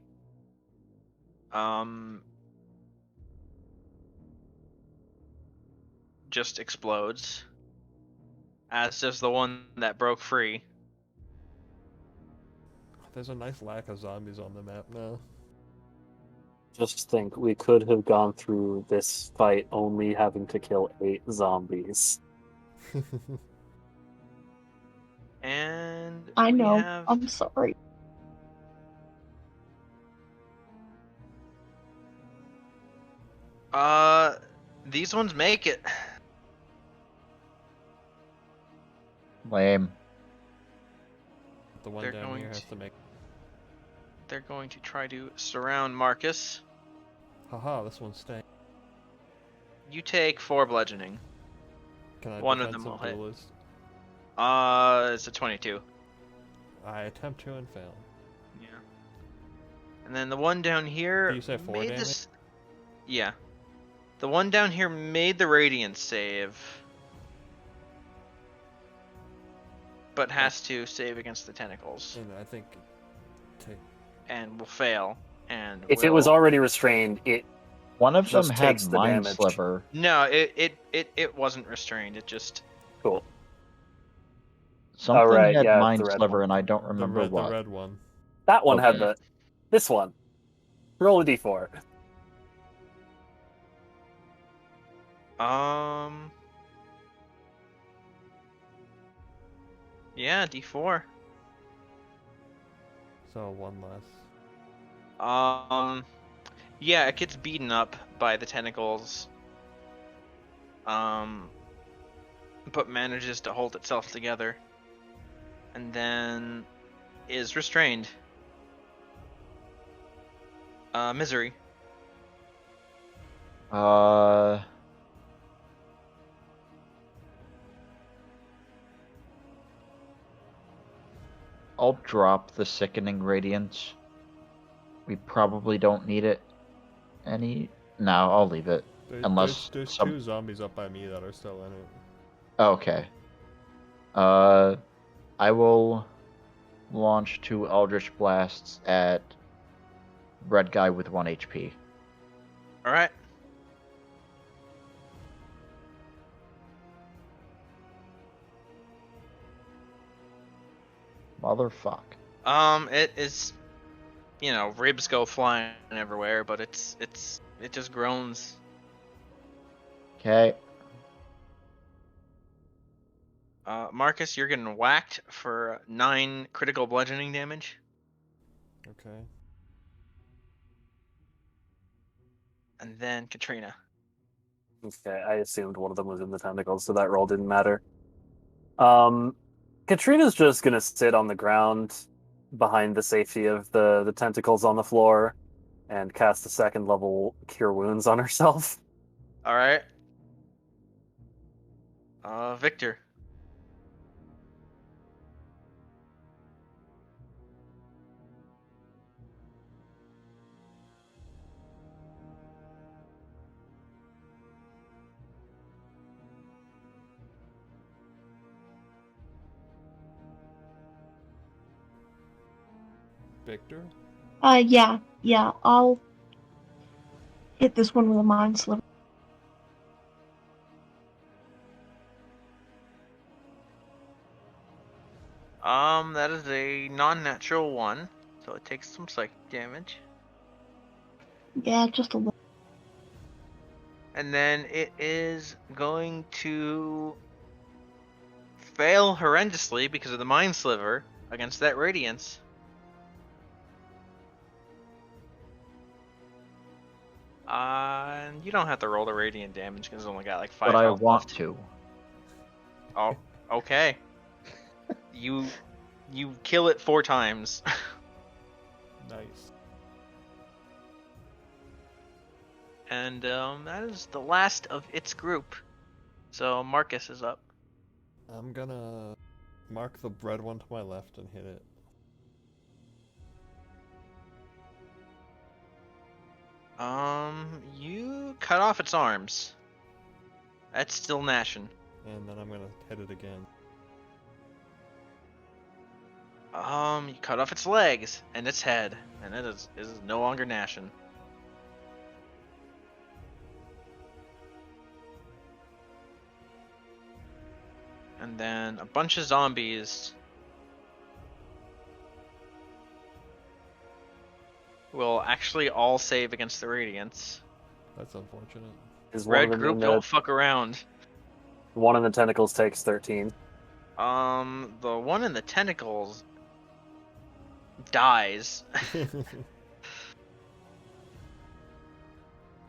just explodes, as does the one that broke free. There's a nice lack of zombies on the map now. Just think, we could have gone through this fight only having to kill 8 zombies. And I we know. have I'm sorry. these ones make it. Lame. The one They're down going here has to- to make. They're going to try to surround Marcus. Haha, this one's staying. You take 4 bludgeoning. Can I One of them defensive will hit. duelist? It's a 22. I attempt to and fail. Yeah. And then the one down here Do you say 4 made damage? this. Yeah. The one down here made the radiant save, but has to save against the tentacles And I think. and will fail. And If it was will- already restrained, it One of them Just had takes the Mind damage. Sliver. No, it wasn't restrained. It just cool. Something right, had yeah, it's Mind the red Sliver, one. and I don't The remember red, the what. red one. That one had Okay. this one. Roll a d4. Yeah, D4. So 1 less. Yeah, it gets beaten up by the tentacles. But manages to hold itself together. And then is restrained. Misery. I'll drop the Sickening Radiance. We probably don't need it any. No, I'll leave it. Unless There's some- 2 zombies up by me that are still in it. Okay. I will launch 2 Eldritch Blasts at red guy with 1 HP. Alright. Motherfuck. It is, ribs go flying everywhere, but it just groans. Okay. Marcus, you're getting whacked for 9 critical bludgeoning damage. Okay. And then Katrina. Okay, I assumed one of them was in the tentacles, so that roll didn't matter. Katrina's just gonna sit on the ground behind the safety of the tentacles on the floor and cast a 2nd level Cure Wounds on herself. Alright. Victor. Victor? Yeah. I'll hit this one with a mind sliver. That is a non-natural one, so it takes some psychic damage. Yeah, just a little. And then it is going to fail horrendously because of the mind sliver against that radiance. You don't have to roll the radiant damage because it's only got like 5 But I health want left. to. Oh, okay. You kill it 4 times. Nice. And that is the last of its group. So Marcus is up. I'm gonna mark the red one to my left and hit it. You cut off its arms. That's still gnashing. And then I'm gonna hit it again. You cut off its legs and its head, and it is no longer gnashing. And then a bunch of zombies will actually all save against the radiance. That's unfortunate. Is one Red of them group in don't the, fuck around. one in the tentacles takes 13. The one in the tentacles dies.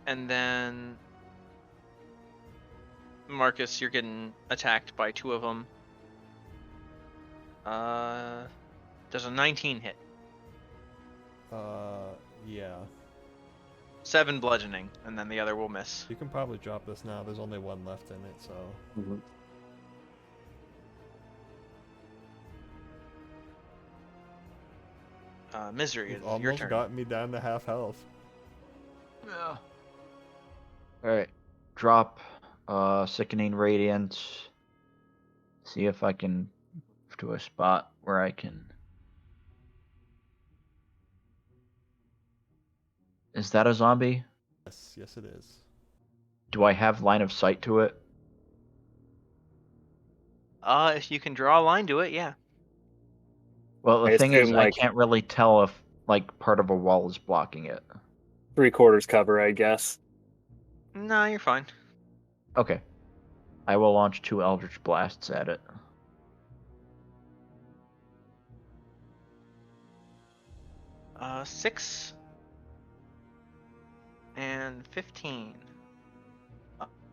And then Marcus, you're getting attacked by 2 of them. Does a 19 hit? Yeah. 7 bludgeoning, and then the other will miss. You can probably drop this now. There's only one left in it, so. Mm-hmm. Misery, You've it's your almost turn. got me down to half health. Yeah. Alright. Drop Sickening Radiance. See if I can move to a spot where I can. Is that a zombie? Yes, it is. Do I have line of sight to it? If you can draw a line to it, yeah. Well, the I thing is, assume, I like- can't really tell if like part of a wall is blocking it. 3/4 cover, I guess. No, you're fine. Okay. I will launch 2 Eldritch Blasts at it. Uh, 6 and 15.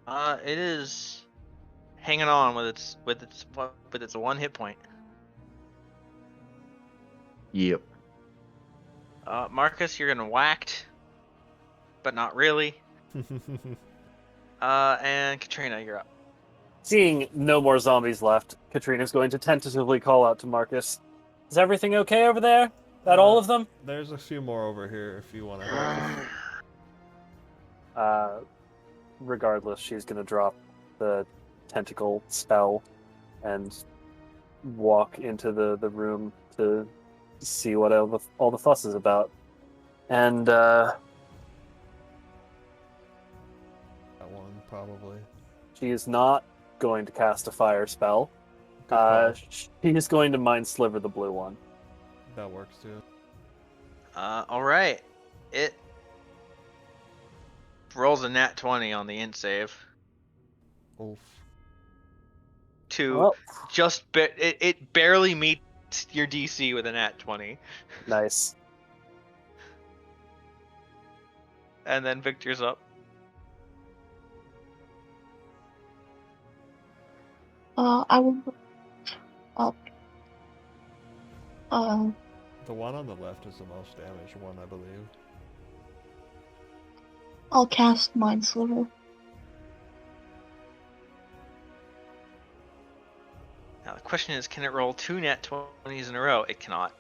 It is hanging on with its 1 hit point. Yep. Marcus, you're getting whacked, but not really. And Katrina, you're up. Seeing no more zombies left, Katrina's going to tentatively call out to Marcus. Is everything okay over there? That all of them? There's a few more over here if you want to help. Regardless, she's going to drop the tentacle spell and walk into the room to see what all the fuss is about. And That one, probably. she is not going to cast a fire spell. Good call. She is going to mind sliver the blue one. That works too. Alright. It rolls a nat 20 on the int save. Oof. To Well, it barely meets your DC with a nat 20. nice. And then Victor's up. I will. Up. The one on the left is the most damaged one, I believe. I'll cast Mind Sliver. Now the question is, can it roll 2 nat 20s in a row? It cannot.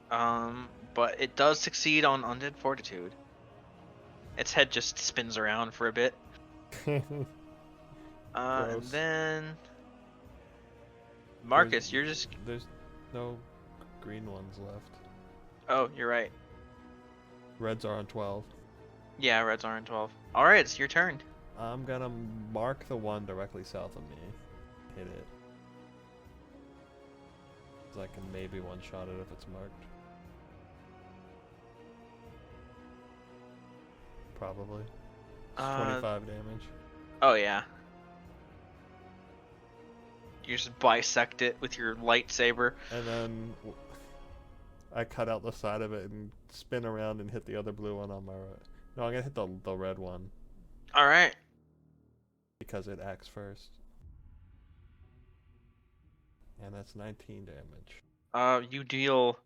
But it does succeed on Undead Fortitude. Its head just spins around for a bit. And Gross. then Marcus, you're just. There's no green ones left. Oh, you're right. Reds are on 12. Yeah, reds are on 12. All right, it's your turn. I'm gonna mark the one directly south of me. Hit it. 'Cause I can maybe one-shot it if it's marked. Probably. It's 25 damage. Oh yeah. You just bisect it with your lightsaber. And then I cut out the side of it and spin around and hit the other blue one on my right. No, I'm gonna hit the red one. All right. Because it acts first. And that's 19 damage. You deal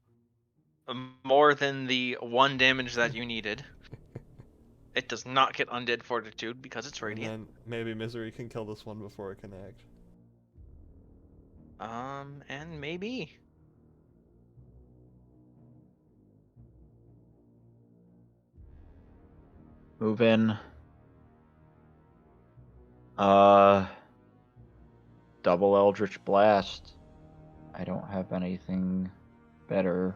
more than the 1 damage that you needed. It does not get undead fortitude because it's radiant. And then maybe Misery can kill this one before it can act. And maybe. Move in. Double Eldritch Blast. I don't have anything better.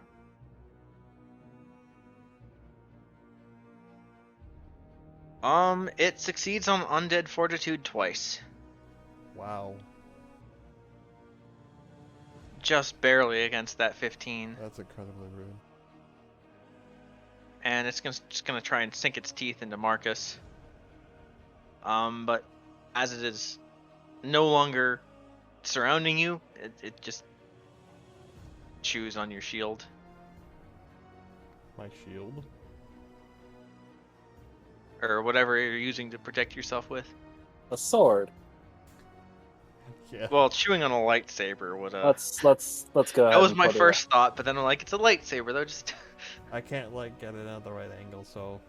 It succeeds on undead fortitude twice. Wow. Just barely against that 15. That's incredibly rude. And it's just gonna try and sink its teeth into Marcus. But as it is no longer surrounding you, it just chews on your shield. My shield? Or whatever you're using to protect yourself with. A sword. Yeah. Well, chewing on a lightsaber would Let's go ahead. That was and my put it first thought, but then I'm like, it's a lightsaber, though. Just I can't like get it at the right angle, so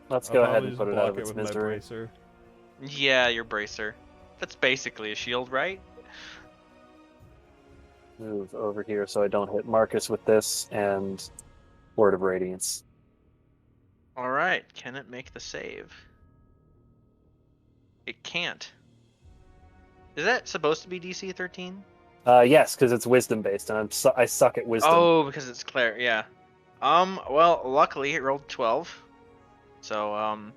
Let's I'll go ahead probably and just put it out block of it its with my misery. bracer. yeah, your bracer. That's basically a shield, right? Move over here so I don't hit Marcus with this, and Word of Radiance. All right, can it make the save? It can't. Is that supposed to be DC 13? Yes, because it's wisdom based, and I suck at wisdom. Oh, because it's Claire. Yeah. Well, luckily it rolled 12, so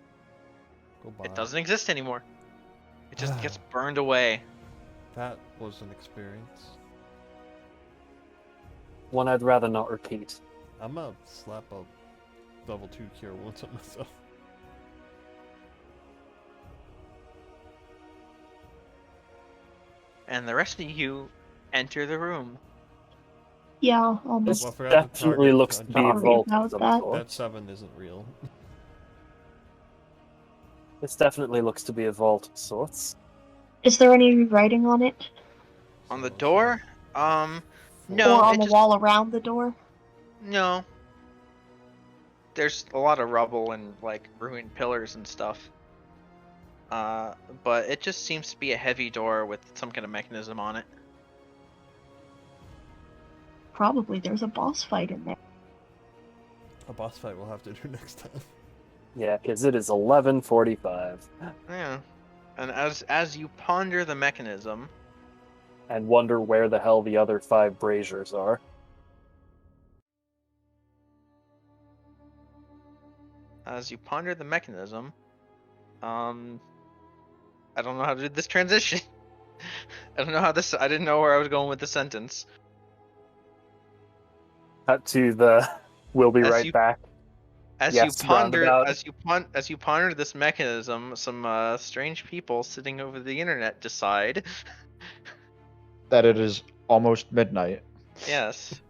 Goodbye. it doesn't exist anymore. It just gets burned away. That was an experience. One I'd rather not repeat. I'm gonna slap a level 2 cure wounds on myself. And the rest of you enter the room. Yeah, This almost. Well, I forgot to definitely target looks to be a Sorry vault about of some that. sort. That 7 isn't real. This definitely looks to be a vault of sorts. Is there any writing on it? On the So, door? four. No, or on it the just wall around the door? no. There's a lot of rubble and like ruined pillars and stuff. But it just seems to be a heavy door with some kind of mechanism on it. Probably there's a boss fight in there. A boss fight we'll have to do next time. Yeah, because it is 11:45. Yeah. And as you ponder the mechanism, And wonder where the hell the other 5 braziers are. I don't know how to do this transition. I don't know how this. I didn't know where I was going with the sentence. Cut to the. We'll be As right you- back. As Yes, you ponder, roundabout. as you ponder this mechanism, some strange people sitting over the internet decide. That it is almost midnight. Yes.